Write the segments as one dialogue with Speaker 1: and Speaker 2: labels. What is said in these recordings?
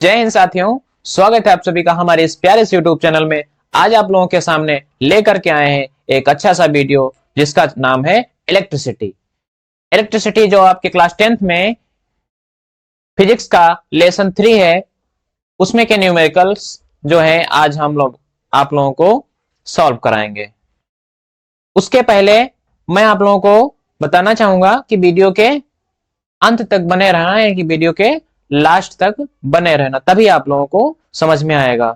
Speaker 1: जय हिंद साथियों, स्वागत है आप सभी का हमारे इस प्यारे से यूट्यूब चैनल में। आज आप लोगों के सामने लेकर के आए हैं एक अच्छा सा वीडियो जिसका नाम है इलेक्ट्रिसिटी। इलेक्ट्रिसिटी जो आपके क्लास 10th में फिजिक्स का लेसन 3 है, उसमें के न्यूमेरिकल्स जो है आज हम लोग आप लोगों को सॉल्व कराएंगे। उसके पहले मैं आप लोगों को बताना चाहूंगा कि वीडियो के अंत तक बने रहना है, कि वीडियो के लास्ट तक बने रहना, तभी आप लोगों को समझ में आएगा।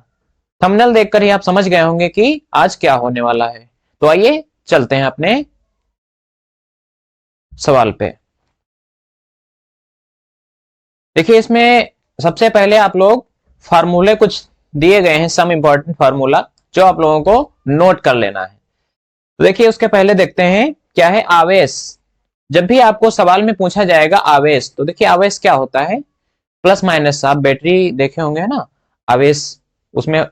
Speaker 1: थंबनेल देखकर ही आप समझ गए होंगे कि आज क्या होने वाला है। तो आइए चलते हैं अपने सवाल पे। देखिए, इसमें सबसे पहले आप लोग फार्मूले कुछ दिए गए हैं, सम इंपॉर्टेंट फार्मूला जो आप लोगों को नोट कर लेना है। तो देखिए, उसके पहले देखते हैं क्या है आवेश। जब भी आपको सवाल में पूछा जाएगा आवेश, तो देखिए आवेश क्या होता है। प्लस माइनस, आप बैटरी देखे होंगे है ना, आवेश उसमें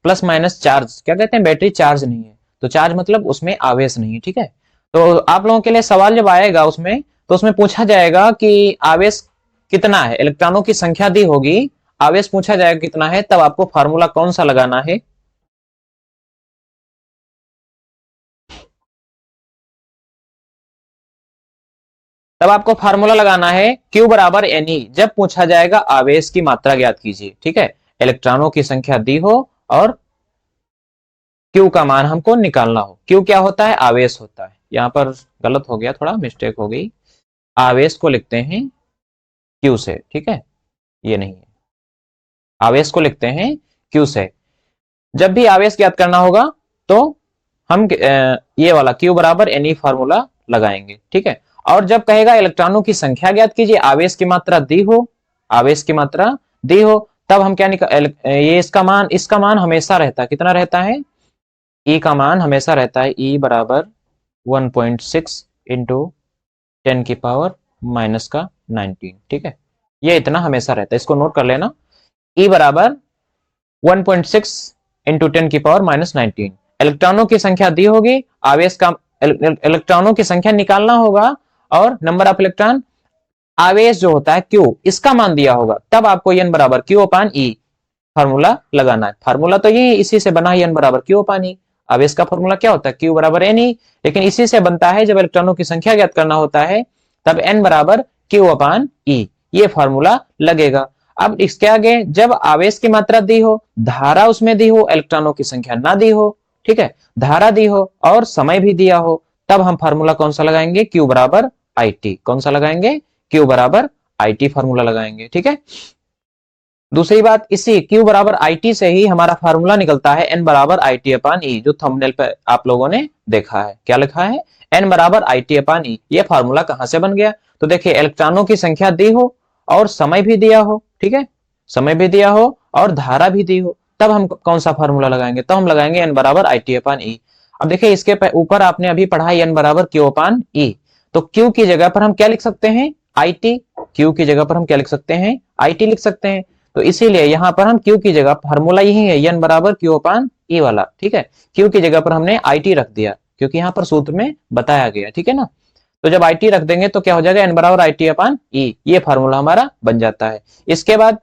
Speaker 1: प्लस माइनस चार्ज क्या कहते हैं, बैटरी चार्ज नहीं है तो चार्ज मतलब उसमें आवेश नहीं है। ठीक है, तो आप लोगों के लिए सवाल जब आएगा उसमें, तो उसमें पूछा जाएगा कि आवेश कितना है, इलेक्ट्रॉनों की संख्या दी होगी, आवेश पूछा जाएगा कितना है, तब आपको फार्मूला कौन सा लगाना है। तब आपको फार्मूला लगाना है Q बराबर NE। जब पूछा जाएगा आवेश की मात्रा ज्ञात कीजिए, ठीक है, इलेक्ट्रॉनों की संख्या दी हो और Q का मान हमको निकालना हो। Q क्या होता है, आवेश होता है। यहां पर गलत हो गया, थोड़ा मिस्टेक हो गई, आवेश को लिखते हैं Q से, ठीक है, ये नहीं है, आवेश को लिखते हैं Q से। जब भी आवेश ज्ञात करना होगा तो हम ये वाला Q बराबर NE फार्मूला लगाएंगे, ठीक है। और जब कहेगा इलेक्ट्रॉनों की संख्या ज्ञात कीजिए, आवेश की मात्रा दी हो, आवेश की मात्रा दी हो, तब हम क्या ये इसका मान हमेशा रहता है, कितना रहता है, E का मान हमेशा रहता है E बराबर 1.6 इंटू 10 की पावर माइनस का 19, ठीक है, ये इतना हमेशा रहता है, इसको नोट कर लेना। E बराबर 1.6 इंटू 10 की पावर माइनस 19। इलेक्ट्रॉनों की संख्या दी होगी, आवेश का इलेक्ट्रॉनों की संख्या निकालना होगा, और नंबर ऑफ इलेक्ट्रॉन, आवेश जो होता है Q, इसका मान दिया होगा, तब आपको N बराबर Q अपान E फार्मूला लगाना है। फार्मूला तो ये इसी से बना है, N बराबर Q अपान E। आवेश का फार्मूला क्या होता है, Q बराबर NE, लेकिन इसी से बनता है जब इलेक्ट्रॉनों की संख्या ज्ञात करना होता है, तब N बराबर Q अपान E, ये फार्मूला लगेगा। अब इसके आगे जब आवेश की मात्रा दी हो, धारा उसमें दी हो, इलेक्ट्रॉनों की संख्या ना दी हो, ठीक है, धारा दी हो और समय भी दिया हो, तब हम फार्मूला कौन सा लगाएंगे, Q बराबर IT। कौन सा लगाएंगे, Q बराबर IT फार्मूला लगाएंगे, ठीक है। दूसरी बात, इसी Q बराबर IT से ही हमारा फार्मूला निकलता है N बराबर IT अपान E, जो थंबनेल पे आप लोगों ने देखा है। क्या लिखा है, N बराबर IT अपान E। ये फार्मूला कहां से बन गया, तो देखिए इलेक्ट्रॉनों की संख्या दी हो और समय भी दिया हो, ठीक है, समय भी दिया हो और धारा भी दी हो, तब हम कौन सा फार्मूला लगाएंगे, तो हम लगाएंगे N बराबर IT अपान E। अब देखिए इसके ऊपर आपने अभी पढ़ा है N बराबर Q अपान E, तो Q की जगह पर हम क्या लिख सकते हैं, IT। Q की जगह पर हम क्या लिख सकते हैं, IT लिख सकते हैं। तो इसीलिए यहां पर हम Q की जगह फार्मूला यही है, N बराबर Q अपान E वाला, ठीक है। Q की जगह पर हमने IT रख दिया क्योंकि यहां पर सूत्र में बताया गया, ठीक है ना। तो जब IT रख देंगे तो क्या हो जाएगा, N बराबर IT अपान E, ये फार्मूला हमारा बन जाता है। इसके बाद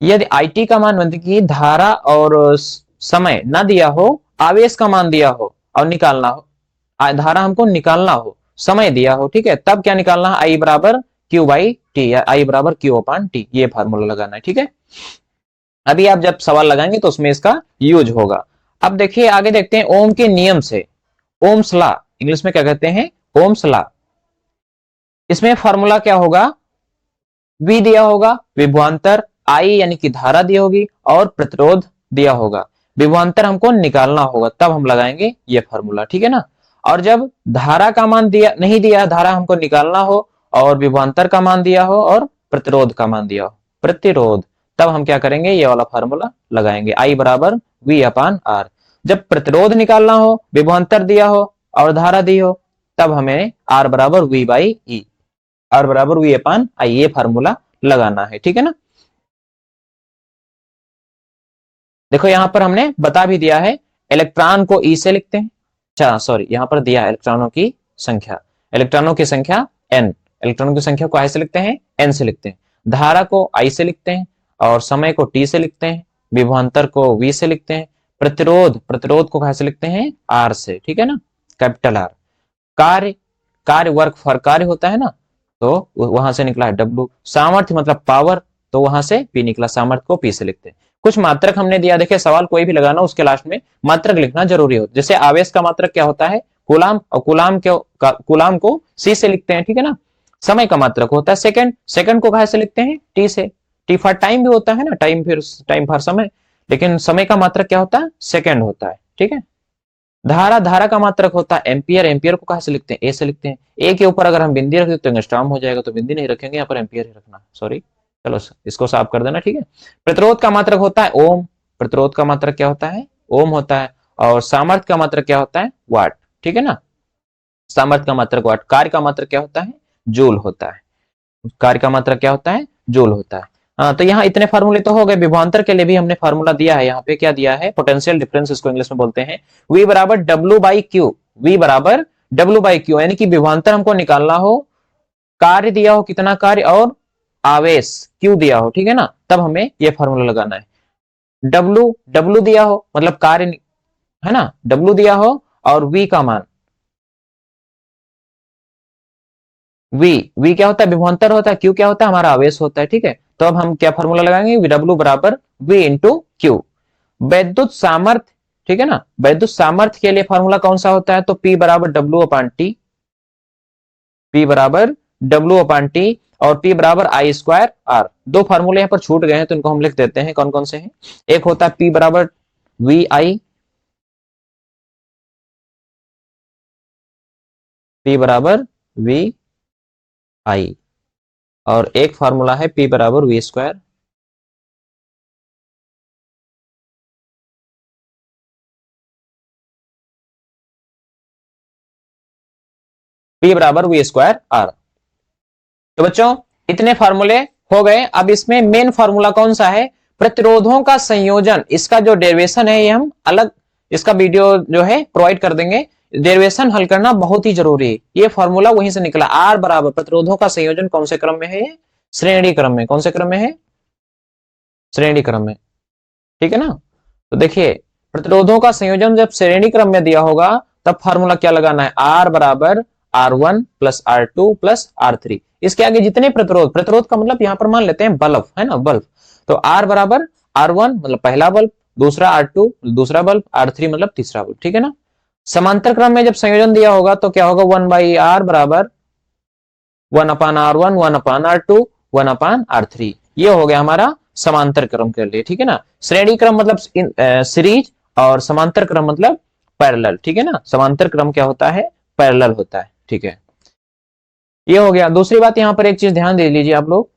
Speaker 1: यदि IT का मान मतलब कि धारा और समय ना दिया हो, आवेश का मान दिया हो और निकालना हो, धारा हमको निकालना हो, समय दिया हो, ठीक है, तब क्या निकालना है, I बराबर Q बाई टी या I बराबर Q अपान टी, ये फार्मूला लगाना है, ठीक है। अभी आप जब सवाल लगाएंगे तो उसमें इसका यूज होगा। अब देखिए आगे देखते हैं ओम के नियम से, ओम्स लॉ, इंग्लिश में क्या कहते हैं, ओम्स लॉ। इसमें फार्मूला क्या होगा, V दिया होगा, विभवांतर I यानी कि धारा दी होगी और प्रतिरोध दिया होगा, विभवांतर हमको निकालना होगा, तब हम लगाएंगे ये फार्मूला, ठीक है ना। और जब धारा का मान दिया नहीं दिया, धारा हमको निकालना हो और विभवांतर का मान दिया हो और प्रतिरोध का मान दिया हो, प्रतिरोध, तब हम क्या करेंगे, ये वाला फार्मूला लगाएंगे, I बराबर V अपान R। जब प्रतिरोध निकालना हो, विभवांतर दिया हो और धारा दी हो, तब हमें R बराबर V बाई E, R बराबर V अपान I, ये फार्मूला लगाना है, ठीक है ना। देखो यहां पर हमने बता भी दिया है, इलेक्ट्रॉन को E से लिखते हैं, अच्छा सॉरी, यहां पर दिया है इलेक्ट्रॉनों की संख्या, इलेक्ट्रॉनों की संख्या N, इलेक्ट्रॉनों की संख्या को I से लिखते हैं, N से लिखते हैं, धारा को I से लिखते हैं और समय को टी से लिखते हैं, विभवांतर को वी से लिखते हैं, प्रतिरोध को कैसे लिखते हैं, आर से, ठीक है ना, कैपिटल आर। कार्य वर्क फॉर कार्य होता है ना, तो वहां से निकला है डब्ल्यू। सामर्थ्य मतलब पावर, तो वहां से पी निकला, सामर्थ्य को पी से लिखते हैं। कुछ मात्रक हमने दिया, देखिए सवाल कोई भी लगाना उसके लास्ट में मात्रक लिखना जरूरी हो। जैसे आवेश का मात्रक क्या होता है, कूलाम, और कूलाम को सी से लिखते हैं, ठीक है ना। समय का मात्रक होता है सेकंड, सेकंड को कहा से लिखते हैं, टी से। टी फॉर टाइम भी होता है ना, टाइम फिर टाइम फॉर समय, लेकिन समय का मात्रक क्या होता है, सेकंड होता है, ठीक है। धारा का मात्रक होता है एम्पियर, एम्पियर को कहा से लिखते हैं, ए से लिखते हैं। ए के ऊपर अगर हम बिंदी रख देते तो एंगस्ट्रॉम हो जाएगा, तो बिंदी नहीं रखेंगे, यहाँ पर एम्पियर ही रखना, सॉरी, चलो इसको साफ कर देना, ठीक है। प्रतिरोध का मात्रक होता है ओम, प्रतिरोध का मात्रक क्या होता है, ओम होता है। और सामर्थ्य का मात्रक क्या होता है, वाट, ठीक है ना, सामर्थ्य का मात्रक वाट। कार्य का मात्रक क्या होता है, जूल होता है, कार्य का मात्रक क्या होता है, जूल होता है। हाँ, तो यहाँ इतने फार्मूले तो हो गए। विभवांतर के लिए भी हमने फार्मूला दिया है, यहाँ पे क्या दिया है, पोटेंशियल डिफरेंस इसको इंग्लिश में बोलते हैं। V बराबर डब्ल्यू बाई क्यू, V बराबर डब्ल्यू बाई क्यू, यानी कि विभवांतर हमको निकालना हो, कार्य दिया हो कितना कार्य, और आवेश क्यू दिया हो, ठीक है ना, तब हमें ये फार्मूला लगाना है। डब्ल्यू दिया हो मतलब कार्य है ना, डब्ल्यू दिया हो, और V का मान, वी क्या होता है, विभवांतर होता है, क्यू क्या होता है, हमारा आवेश होता है, ठीक है। तो अब हम क्या फॉर्मूला लगाएंगे, डब्ल्यू बराबर वी इंटू क्यू। वैद्युत सामर्थ्य, ठीक है ना, वैद्युत सामर्थ्य के लिए फॉर्मूला कौन सा होता है, तो पी बराबर डब्ल्यू अपान टी, पी बराबर डब्ल्यू अपान टी, और पी बराबर आई स्क्वायर आर। दो फार्मूले यहाँ पर छूट गए हैं, तो इनको हम लिख देते हैं, कौन कौन से हैं। एक होता है पी बराबर वी आई, पी बराबर वी आई, और एक फार्मूला है पी बराबर वी स्क्वायर, पी बराबर वी स्क्वायर आर। तो बच्चों इतने फार्मूले हो गए। अब इसमें मेन फार्मूला कौन सा है, प्रतिरोधों का संयोजन। इसका जो डेरिवेशन है ये हम अलग, इसका वीडियो जो है प्रोवाइड कर देंगे। डेरिवेशन हल करना बहुत ही जरूरी है। ये फार्मूला वहीं से निकला, आर बराबर प्रतिरोधों का संयोजन कौन से क्रम में है, श्रेणी क्रम में। कौन से क्रम में है, श्रेणी क्रम में, ठीक है ना। तो देखिए प्रतिरोधों का संयोजन जब श्रेणी क्रम में दिया होगा, तब फार्मूला क्या लगाना है, आर बराबर R1 plus R2 plus R3। इसके आगे जितने प्रतिरोध, प्रतिरोध का मतलब यहां पर मान लेते हैं बल्ब, है ना, बल्ब। तो R बराबर R1 मतलब पहला बल्ब, दूसरा R2 दूसरा बल्ब, R3 मतलब तीसरा बल्ब, ठीक है ना। समांतर क्रम में जब संयोजन दिया होगा तो क्या होगा, 1/R बराबर 1/R1 1/R2 1/R3। ये हो गया हमारा समांतर क्रम के लिए, ठीक है ना। श्रेणी क्रम मतलब सीरीज, और समांतर क्रम मतलब पैरेलल, ठीक है ना। समांतर क्रम क्या होता है, पैरेलल होता है, ठीक है। ये हो गया। दूसरी बात यहाँ पर एक चीज ध्यान दे लीजिए आप लोग,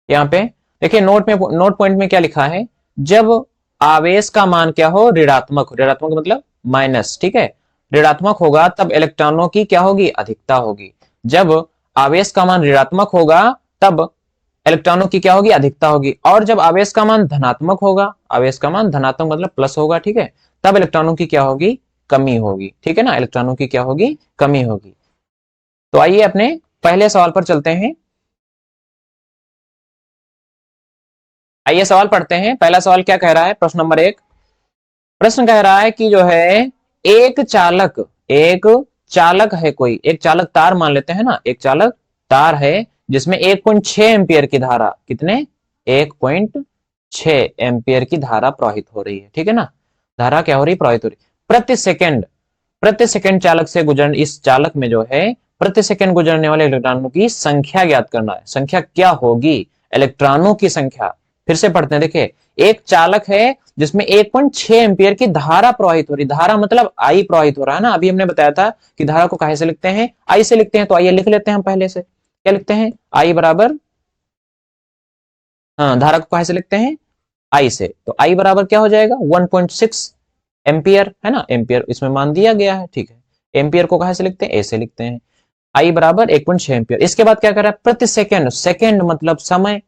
Speaker 1: यहाँ पे देखिए नोट पॉइंट में क्या लिखा है, जब आवेश का मान क्या हो, ऋणात्मक, ऋणात्मक मतलब माइनस, ठीक है, ऋणात्मक होगा तब इलेक्ट्रॉनों की क्या होगी, अधिकता होगी। जब आवेश का मान ऋणात्मक होगा तब इलेक्ट्रॉनों की क्या होगी, अधिकता होगी। और जब आवेश का मान धनात्मक होगा, आवेश का मान धनात्मक मतलब प्लस होगा, ठीक है, तब इलेक्ट्रॉनों की क्या होगी, कमी होगी, ठीक है ना, इलेक्ट्रॉनों की क्या होगी, कमी होगी। तो आइए अपने पहले सवाल पर चलते हैं। आइए सवाल पढ़ते हैं। पहला सवाल क्या कह रहा है, प्रश्न नंबर 1। प्रश्न कह रहा है कि जो है एक चालक, एक चालक है, कोई एक चालक तार मान लेते हैं ना, एक चालक तार है जिसमें 1.6 एम्पियर की धारा, कितने, 1.6 एम्पियर की धारा प्रवाहित हो रही है, ठीक है ना। धारा क्या हो रही, प्रवाहित हो रही प्रति सेकंड, प्रति सेकंड चालक से गुजर, इस चालक में जो है प्रति सेकंड गुजरने वाले इलेक्ट्रॉनों की संख्या ज्ञात करना है। संख्या क्या होगी, इलेक्ट्रॉनों की संख्या। फिर से पढ़ते हैं, देखिए एक चालक है जिसमें 1.6 एम्पियर की धारा प्रवाहित हो रही, धारा मतलब आई प्रवाहित हो रहा है ना। अभी हमने बताया था कि धारा को काहे से लिखते हैं, आई से लिखते हैं। तो आइए लिख लेते हैं हम पहले से, क्या लिखते हैं, आई बराबर, हाँ धारा को काहे से लिखते हैं, आई से। तो आई बराबर क्या हो जाएगा, 1.6 एम्पियर, है ना, एम्पियर इसमें मान दिया गया है, ठीक है। एम्पियर को कहां से लिखते हैं, ए से लिखते हैं। आई बराबर 1.6 एम्पियर। इसके बाद क्या कर रहा है, प्रति सेकंड, सेकंड मतलब समय,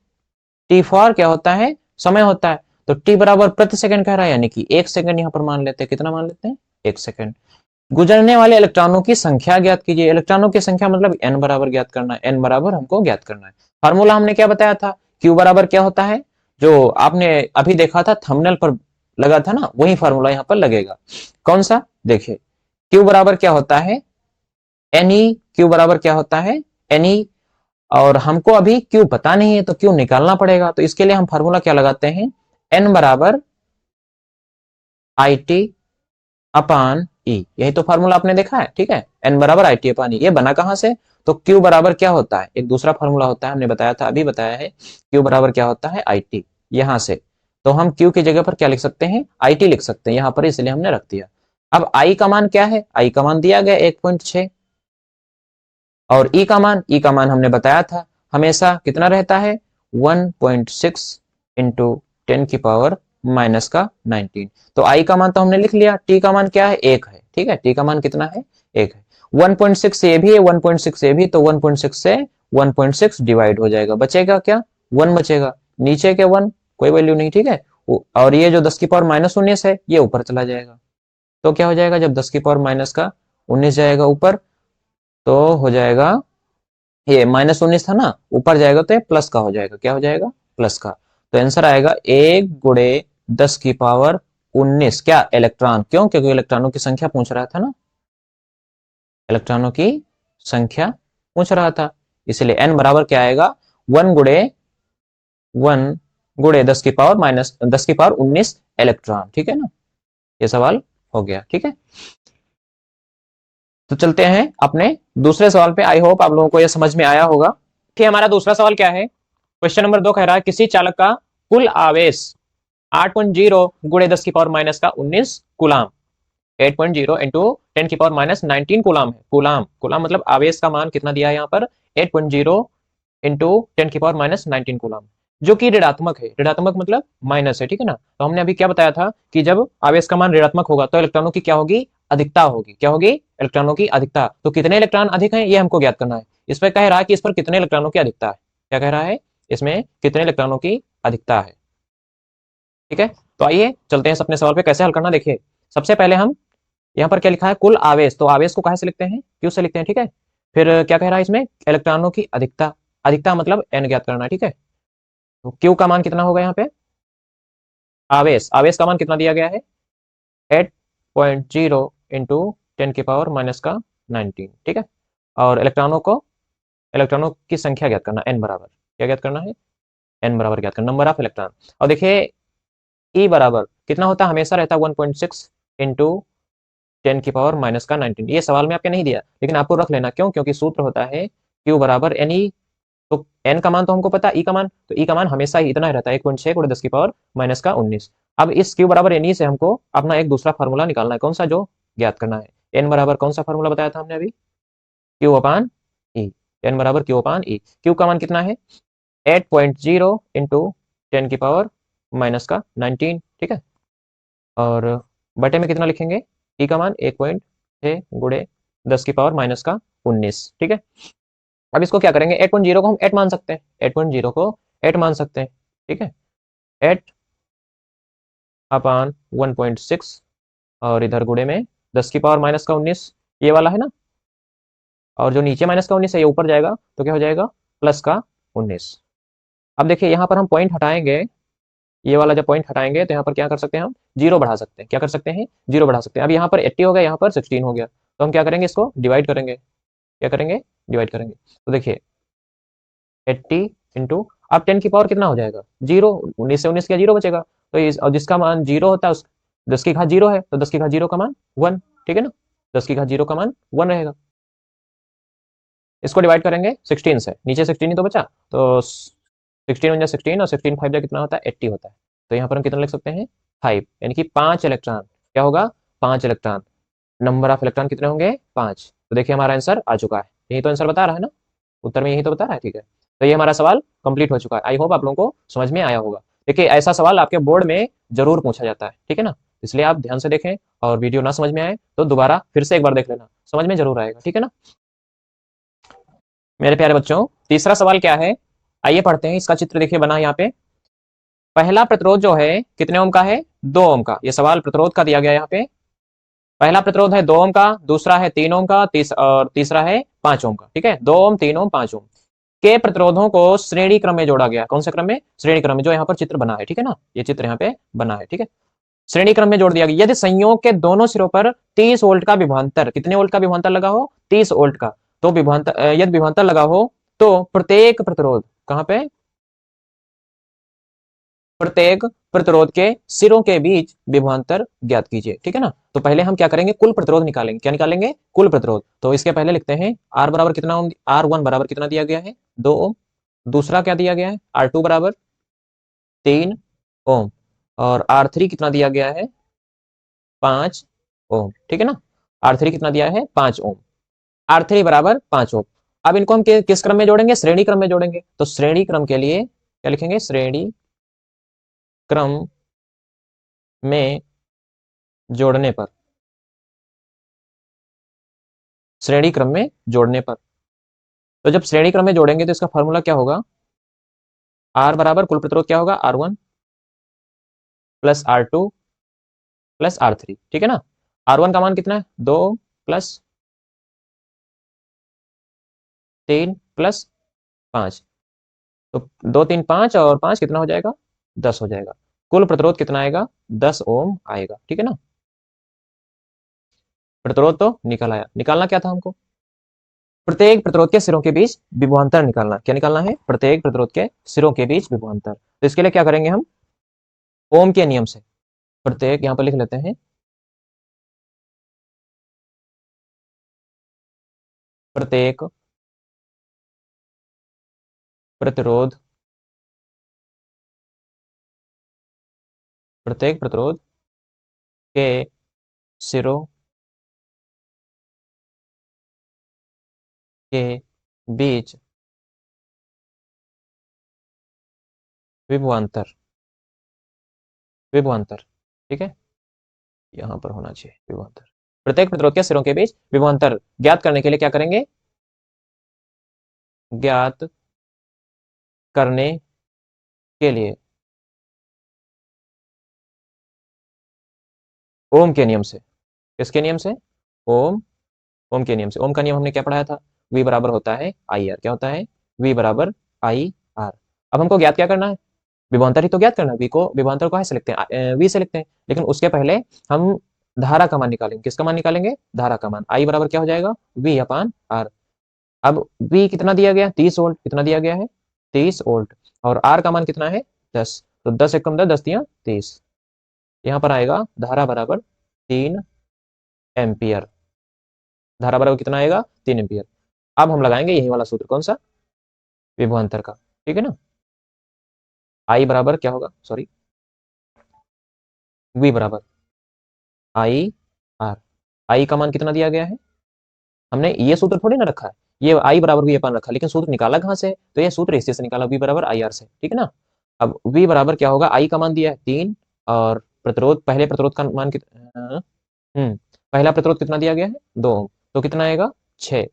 Speaker 1: टी फॉर क्या होता है, समय होता है। तो टी बराबर प्रति सेकंड कह रहा है, यानी कि 1 सेकंड यहां पर मान लेते हैं। कितना मान लेते हैं, 1 सेकंड। गुजरने वाले इलेक्ट्रॉनों की संख्या ज्ञात कीजिए। इलेक्ट्रॉनों की संख्या मतलब एन बराबर ज्ञात करना है, एन बराबर हमको ज्ञात करना है। फार्मूला हमने क्या बताया था Q बराबर क्या होता है, जो आपने अभी देखा था थंबनेल पर लगा था ना, वही फार्मूला यहाँ पर लगेगा। कौन सा, देखिए Q बराबर क्या होता है, NE। Q बराबर क्या होता है, NE। और हमको अभी Q पता नहीं है तो Q निकालना पड़ेगा, तो इसके लिए हम फार्मूला क्या लगाते हैं, N बराबर IT अपान E। यही तो फार्मूला आपने देखा है, ठीक है। N बराबर IT अपान E। ये बना कहां से, तो Q बराबर क्या होता है, एक दूसरा फार्मूला होता है, हमने बताया था, अभी बताया है। Q बराबर क्या होता है, IT। यहां से तो हम Q की जगह पर क्या लिख सकते हैं, IT लिख सकते हैं यहां पर, इसलिए हमने रख दिया। अब I का मान क्या है, I का मान दिया गया 1.6, और E का मान हमने बताया था हमेशा कितना रहता है, 1.6 इंटू 10 की पावर माइनस का 19। तो I का मान तो हमने लिख लिया, T का मान क्या है, 1 है, ठीक है। T का मान कितना है, 1 है। 1.6 से ये भी है, 1.6 से ये भी, तो 1.6 से 1.6 डिवाइड हो जाएगा, बचेगा क्या, 1 बचेगा, नीचे के 1 कोई वैल्यू नहीं, ठीक है। और ये जो 10 की पावर माइनस 19 है ये ऊपर चला जाएगा, तो क्या हो जाएगा, जब 10 की पावर माइनस का 19 जाएगा ऊपर, तो हो जाएगा, ये -19 था ना, ऊपर जाएगा तो ये प्लस का हो जाएगा, क्या हो जाएगा, प्लस का। तो आंसर आएगा 1 × 10⁻19 क्या, इलेक्ट्रॉन। क्यों, क्योंकि इलेक्ट्रॉनों की संख्या पूछ रहा था ना, इलेक्ट्रॉनों की संख्या पूछ रहा था, इसलिए n बराबर क्या आएगा, 1 × 10⁻19 इलेक्ट्रॉन, ठीक है ना। ये सवाल हो गया, ठीक है। तो चलते हैं अपने दूसरे सवाल पे। आई होप आप लोगों को यह समझ में आया होगा। ठीक, हमारा दूसरा सवाल क्या है, क्वेश्चन नंबर 2 कह रहा है किसी चालक का कुल आवेश 8.0 × 10 की पावर माइनस का 19 कूलाम, 8.0 इंटू 10 की पावर माइनस 19 कूलाम है। कूलाम, कूलाम मतलब आवेश का मान कितना दिया है यहाँ पर, 8.0 इंटू 10 की पावर माइनस 19 कूलाम, जो कि ऋणात्मक है। ऋणात्मक मतलब माइनस है, ठीक है ना। तो हमने अभी क्या बताया था कि जब आवेश का मान ऋणात्मक होगा तो इलेक्ट्रॉनों की क्या होगी, अधिकता होगी। क्या होगी, इलेक्ट्रॉनों की अधिकता। तो कितने इलेक्ट्रॉन अधिक हैं ये हमको ज्ञात करना है। इस पर कह रहा है कि इस पर कितने इलेक्ट्रॉनों की अधिकता है, क्या कह रहा है, इसमें कितने इलेक्ट्रॉनों की अधिकता है, ठीक है। तो आइए चलते हैं अपने सवाल पे कैसे हल करना। देखिए सबसे पहले हम यहाँ पर क्या लिखा है, कुल आवेश, तो आवेश को कहाँ से लिखते हैं, क्यू से लिखते हैं, ठीक है। फिर क्या कह रहा है इसमें, इलेक्ट्रॉनों की अधिकता, अधिकता मतलब एन ज्ञात करना है, ठीक है। तो क्यू का मान कितना होगा यहाँ पे, आवेश, आवेश का मान कितना दिया गया है, 8.0 इंटू 10 की पावर माइनस का 19, ठीक है। और इलेक्ट्रॉनों को, इलेक्ट्रॉनों की संख्या ज्ञात करना, एन बराबर क्या ज्ञात करना है, एन बराबर ज्ञात करना, नंबर ऑफ इलेक्ट्रॉन। और देखिए ई बराबर कितना होता है, हमेशा रहता है 1.6 इंटू 10 की पावर माइनस का 19। ये सवाल में आपके नहीं दिया लेकिन आपको रख लेना, क्यों, क्योंकि सूत्र होता है क्यू बराबर एन ई। तो एन का मान तो हमको पता, ई का मान, तो ई का मान हमेशा ही इतना ही रहता है, 1.6 × 10 की पावर माइनस का 19। अब इस क्यू बराबर एन ई से हमको अपना एक दूसरा फार्मूला निकालना है, कौन सा, जो ज्ञात करना है। एन बराबर कौन सा फार्मूला बताया था हमने अभी, क्यू अपान ई। एन बराबर क्यू अपान ई। क्यू का मान कितना है, 8.0 इंटू 10 की पावर माइनस का 19, ठीक है। और बटे में कितना लिखेंगे, ई का मान 1.6 × 10 की पावर माइनस का 19, ठीक है। अब इसको क्या करेंगे, 8.0 को हम 8 मान सकते हैं, 8.0 को 8 मान सकते हैं, ठीक है। 8 अपान 1.6 और इधर गुणे में 10 की पावर माइनस का 19, ये वाला है ना, और जो नीचे माइनस का 19 है ये ऊपर जाएगा तो क्या हो जाएगा, प्लस का 19। अब देखिए यहाँ पर हम पॉइंट हटाएंगे, ये वाला जब पॉइंट हटाएंगे तो यहाँ पर क्या कर सकते हैं, हम जीरो बढ़ा सकते हैं, क्या कर सकते हैं, जीरो बढ़ा सकते हैं। अब यहाँ पर 80 हो गया, यहाँ पर 16 हो गया, तो हम क्या करेंगे, इसको डिवाइड करेंगे, क्या करेंगे, डिवाइड करेंगे। तो देखिए 80 इंटू, अब 10 की पावर कितना हो जाएगा, जीरो, 19 से 19 का जीरो बचेगा, तो इस, और जिसका मान जीरो होता है उस 10 की घात जीरो है, तो 10 की घात जीरो का मान 1, ठीक है ना, 10 की घात जीरो का मान 1 रहेगा। इसको डिवाइड करेंगे 16 से, नीचे 16 ही तो बचा, तो 16 × 16 और 16 5 जा कितना होता है, 80 होता है। तो यहाँ पर हम कितना लिख सकते हैं, 5, यानी कि 5 इलेक्ट्रॉन, क्या होगा, 5 इलेक्ट्रॉन, नंबर ऑफ इलेक्ट्रॉन कितने होंगे, 5। तो देखिए हमारा आंसर आ चुका है, यही तो आंसर बता रहा है ना, उत्तर में यही तो बता रहा है, ठीक है। तो ये हमारा सवाल कंप्लीट हो चुका है। आई होप आप लोगों को समझ में आया होगा। देखिए ऐसा सवाल आपके बोर्ड में जरूर पूछा जाता है, ठीक है ना, इसलिए आप ध्यान से देखें, और वीडियो ना समझ में आए तो दोबारा फिर से एक बार देख लेना, समझ में जरूर आएगा, ठीक है ना। मेरे प्यारे बच्चों तीसरा सवाल क्या है, आइए पढ़ते हैं। इसका चित्र देखिए बना यहाँ पे। पहला प्रतिरोध जो है कितने ओम का है, 2 ओम का। ये सवाल प्रतिरोध का दिया गया यहाँ पे। पहला प्रतिरोध है 2 ओम का, दूसरा है 3 ओम का, और तीसरा है 5 ओम का, ठीक है। 2 ओम, 3 ओम, 5 ओम। के प्रतिरोधों को श्रेणी क्रम में जोड़ा गया। कौन से क्रम में? श्रेणी क्रम में, जो यहाँ पर चित्र बना है, ठीक है ना, ये चित्र यहाँ पे बना है, ठीक है, श्रेणी क्रम में जोड़ दिया गया। यदि संयोग के दोनों सिरों पर 30 वोल्ट का विभवांतर, कितने वोल्ट का विभवांतर लगा हो? 30 वोल्ट का, तो विभवांतर, यदि विभवांतर लगा हो तो प्रत्येक प्रतिरोध, कहां पे? प्रत्येक प्रतिरोध के सिरों के बीच विभवांतर ज्ञात कीजिए, ठीक है ना। तो पहले हम क्या करेंगे? कुल प्रतिरोध निकालेंगे। क्या निकालेंगे? कुल प्रतिरोध। तो इसके पहले लिखते हैं आर बराबर कितना ओम, आर वन बराबर कितना दिया गया है? 2 ओम। दूसरा क्या दिया गया है? आर टू बराबर 3 ओम। और आर थ्री कितना दिया गया है? 5 ओम, ठीक है ना। आर थ्री कितना दिया है? 5 ओम। आर थ्री बराबर 5 ओम। अब इनको हम किस क्रम में जोड़ेंगे? श्रेणी क्रम में जोड़ेंगे। तो श्रेणी क्रम के लिए क्या लिखेंगे? श्रेणी क्रम में जोड़ने पर, श्रेणी क्रम में जोड़ने पर, तो जब श्रेणी क्रम में जोड़ेंगे तो इसका फॉर्मूला क्या होगा? आर बराबर कुल प्रतिरोध क्या होगा? R one plus R two plus R three, ठीक है ना। आर वन का मान कितना है? 2 प्लस 3 प्लस 5, तो 2 3 5 और 5 कितना हो जाएगा? 10 हो जाएगा। कुल प्रतिरोध कितना आएगा? 10 ओम आएगा, ठीक है ना। प्रतिरोध तो निकल आया। निकालना क्या था हमको? प्रत्येक प्रतिरोध के सिरों के बीच विभवांतर निकालना। क्या निकालना है? प्रत्येक प्रतिरोध के सिरों के बीच विभवांतर। तो इसके लिए क्या करेंगे हम? ओम के नियम से प्रत्येक, यहां पर लिख लेते हैं, प्रत्येक प्रतिरोध, प्रत्येक प्रतिरोध के सिरों के बीच विभवांतर, विभवांतर, ठीक है, यहां पर होना चाहिए विभवांतर। प्रत्येक प्रतिरोध के सिरों के बीच विभवांतर ज्ञात करने के लिए क्या करेंगे? ज्ञात करने के लिए ओम के नियम से, किसके नियम से? ओम, ओम के नियम से। ओम का नियम हमने क्या पढ़ाया था? V बराबर होता है आई आर। क्या होता है? V बराबर आई आर। अब हमको ज्ञात क्या करना है? विभवांतर ही तो ज्ञात करना है। V को, विभवांतर को ऐसे लिखते हैं, V से लिखते हैं, लेकिन उसके पहले हम धारा का मान निकालेंगे। किसका मान निकालेंगे? धारा का मान। I बराबर क्या हो जाएगा? V अपान आर। अब V कितना दिया गया? 30 वोल्ट। कितना दिया गया है? 30 वोल्ट। और R का मान कितना है? 10। तो 10 एकम 10, 10 तिया 30। यहाँ पर आएगा धारा बराबर 3 एम्पियर। धारा बराबर कितना आएगा? 3 एम्पियर। अब हम लगाएंगे यही वाला सूत्र, कौन सा? विभवांतर का, ठीक है ना। आई बराबर क्या होगा? सॉरी, वी बराबर आई आर। आई का मान कितना दिया गया है? हमने ये सूत्र थोड़ी ना रखा है, ये आई बराबर वी अपान रखा, लेकिन सूत्र निकाला कहां से? तो ये सूत्र इससे से निकाला, वी बराबर आई आर से, ठीक है ना। अब वी बराबर क्या होगा? आई का मान दिया है 3, और प्रतिरोध, पहले प्रतिरोध का मान कितना? पहला प्रतिरोध कितना दिया गया है? 2 ओम। तो कितना आएगा? 6।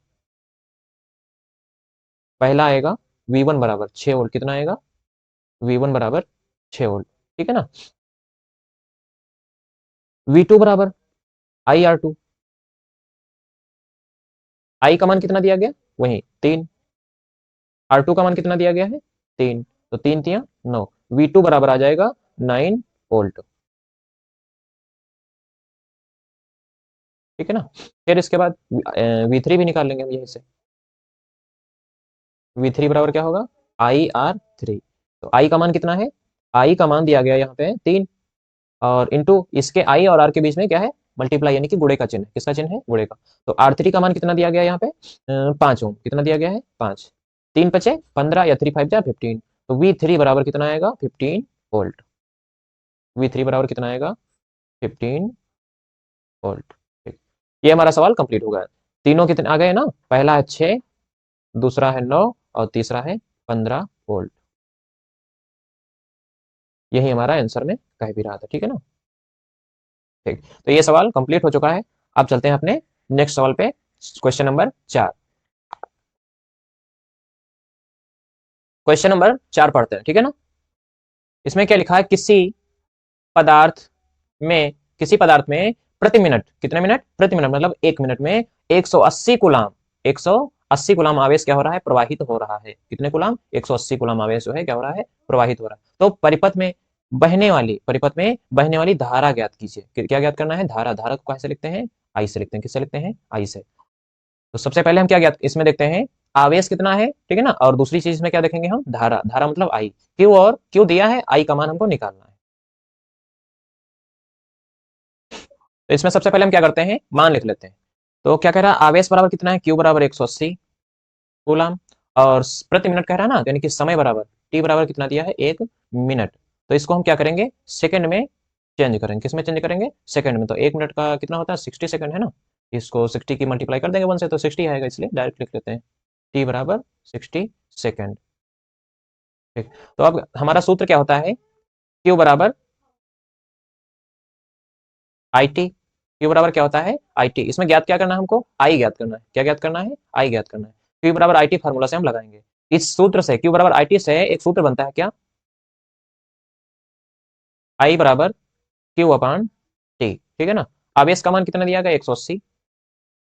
Speaker 1: पहला आएगा वी वन बराबर 6 वोल्ट। कितना आएगा? वी वन बराबर 6 वोल्ट, ठीक है ना। वी टू बराबर आई आर टू। आई का मान कितना दिया गया? वही 3। आर टू का मान कितना दिया गया है? 3। तो 3 तिया 9। वी टू बराबर आ जाएगा 9 वोल्ट, ठीक है ना। फिर इसके बाद वी थ्री भी निकाल लेंगे हम यहीं से। वी थ्री बराबर क्या होगा? I R three. तो आई का मान कितना है? आई का मान दिया गया यहाँ पे 3, और इंटू इसके आई और आर के बीच में क्या है? मल्टीप्लाई, यानी कि गुणे का चिन्ह है। किसका चिन्ह है? गुणे का। तो आर थ्री का मान कितना दिया गया यहाँ पे? 5 ओम। कितना दिया गया है? 5। 3 पचे 15, या 3 5 जा 15। तो वी थ्री बराबर कितना आएगा? 15 वोल्ट। वी थ्री बराबर कितना आएगा? 15 वोल्ट, ठीक। ये हमारा सवाल कंप्लीट हो गया। तीनों कितने आ गए ना? पहला है 6, दूसरा है 9, और तीसरा है 15 वोल्ट। यही हमारा आंसर में कह भी रहा था, ठीक है ना। ठीक, तो ये सवाल कंप्लीट हो चुका है। अब चलते हैं अपने नेक्स्ट सवाल पे, क्वेश्चन नंबर 4। क्वेश्चन नंबर 4 पढ़ते हैं, ठीक है ना। इसमें क्या लिखा है? पदार्थ किसी पदार्थ में प्रति मिनट, कितने मिनट? प्रति मिनट, मतलब 1 मिनट में 180 गुलाम, 180 कूलम आवेश क्या हो रहा है, प्रवाहित हो रहा है। कितने कूलम, 180 कूलम आवेश जो है क्या हो रहा है, प्रवाहित हो रहा है। तो परिपथ में बहने वाली धारा ज्ञात कीजिए। क्या ज्ञात करना है, धारा। धारा को कैसे लिखते हैं, आई से लिखते हैं। किससे लिखते हैं, आई से। तो सबसे पहले हम क्या ज्ञात इसमें देखते हैं, आवेश कितना है, ठीक है ना। और दूसरी चीज में क्या देखेंगे हम, धारा। धारा मतलब आई। क्यू, और क्यू दिया है, आई का मान हमको निकालना है। तो इसमें सबसे पहले हम क्या करते हैं, मान लिख लेते हैं। तो क्या कह रहा है, आवेश बराबर कितना है, क्यू बराबर 180 कूलम, और प्रति मिनट कह रहा है ना, यानी कि समय बराबर टी बराबर कितना दिया है, 1 मिनट। तो इसको हम क्या करेंगे, सेकंड में चेंज करेंगे। किस में चेंज करेंगे, सेकंड में। तो 1 मिनट का कितना होता है, 60 सेकंड है ना। इसको 60 की मल्टीप्लाई कर देंगे 1 से, तो 60 आएगा, इसलिए डायरेक्ट लिख लेते हैं टी बराबर 60 सेकंड। ठीक। तो अब हमारा सूत्र क्या होता है, क्यू बराबर आई टी। क्यू बराबर क्या होता है, आई टी। इसमें ज्ञात क्या करना है हमको, आई ज्ञात करना है। क्या ज्ञात करना है, आई ज्ञात करना है। क्यू बराबर आई टी फार्मूला से हम लगाएंगे। इस सूत्र से, क्यू बराबर आई टी से एक सूत्र बनता है क्या, आई बराबर क्यू अपान टी, ठीक है ना। आवेश का मान कितना दिया गया, 180,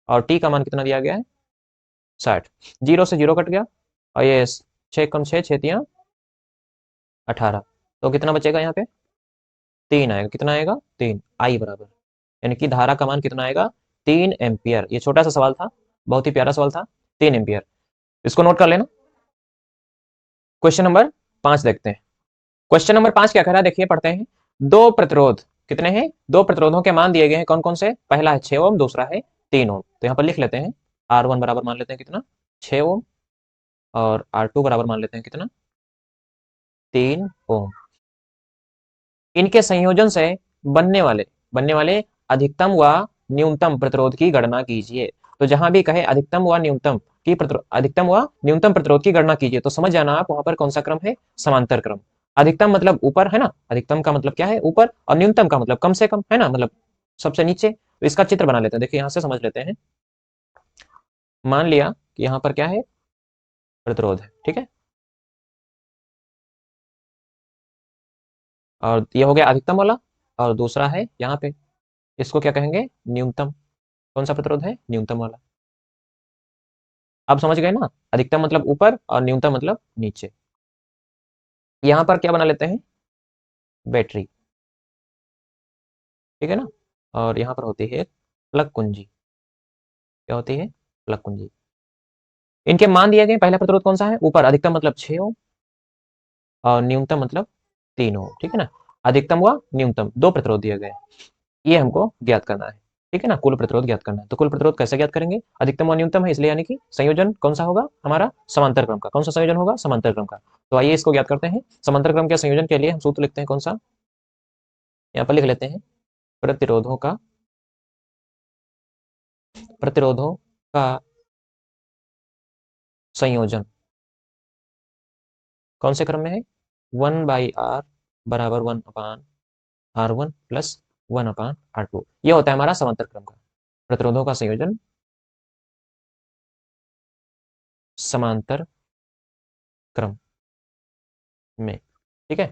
Speaker 1: और टी का मान कितना दिया गया है, 60। जीरो से जीरो कट गया, और ये 6 कम 6, 6 तियां 18। तो कितना बचेगा यहाँ पे, 3 आएगा। कितना आएगा, 3। आई बराबर, यानी कि धारा का मान कितना आएगा, 3 एम्पियर। ये छोटा सा सवाल था, बहुत ही प्यारा सवाल था, 3 एम्पियर। इसको नोट कर लेना। क्वेश्चन नंबर 5 देखते हैं। क्वेश्चन नंबर 5 क्या कह रहा है, देखिए पढ़ते हैं। दो प्रतिरोध कितने हैं, दो प्रतिरोधों के मान दिए गए हैं। कौन कौन से, पहला है 6 ओम, दूसरा है 3 ओम। तो यहाँ पर लिख लेते हैं, R1 बराबर मान लेते हैं कितना, 6 ओम, और R2 बराबर मान लेते हैं कितना, 3 ओम। इनके संयोजन से बनने वाले अधिकतम व न्यूनतम प्रतिरोध की गणना कीजिए। तो जहां भी कहे अधिकतम व न्यूनतम प्रतिरोध की गणना कीजिए, तो समझ जाना आप वहां पर कौन सा क्रम है, समांतर क्रम। अधिकतम मतलब ऊपर है ना, अधिकतम का मतलब क्या है, ऊपर, और न्यूनतम का मतलब कम से कम है ना, मतलब सबसे नीचे। तो इसका चित्र बना लेते हैं, देखिए यहां से समझ लेते हैं। मान लिया कि यहाँ पर क्या है, प्रतिरोध है, ठीक है। और ये हो गया अधिकतम वाला, और दूसरा है यहाँ पे, इसको क्या कहेंगे, न्यूनतम। कौन सा प्रतिरोध है, न्यूनतम वाला। आप समझ गए ना, अधिकतम मतलब ऊपर और न्यूनतम मतलब नीचे। यहां पर क्या बना लेते हैं, बैटरी, ठीक है ना। और यहां पर होती है प्लग कुंजी। क्या होती है, प्लग कुंजी। इनके मान दिए गए, पहला प्रतिरोध कौन सा है, ऊपर, अधिकतम मतलब 6 ओम, और न्यूनतम मतलब 3 ओम, ठीक है ना। अधिकतम व न्यूनतम दो प्रतिरोध दिए गए, ये हमको ज्ञात करना है, ठीक है ना। कुल प्रतिरोध ज्ञात करना है। तो कुल प्रतिरोध कैसे ज्ञात करेंगे, अधिकतम और न्यूनतम है, इसलिए यानी कि संयोजन कौन सा होगा हमारा, समांतर क्रम का। कौन सा संयोजन होगा, समांतर क्रम का। तो आइए इसको ज्ञात करते हैं। समांतर क्रम के संयोजन के लिए हम सूत्र लिखते हैं, कौन सा, यहाँ पर लिख लेते हैं, प्रतिरोधों का प्रतिरोधों का संयोजन कौन से क्रम में है, 1/r बराबर 1/r1 प्लस 1/r2। ये होता है हमारा समांतर क्रम का प्रतिरोधों का संयोजन, समांतर क्रम में, ठीक है।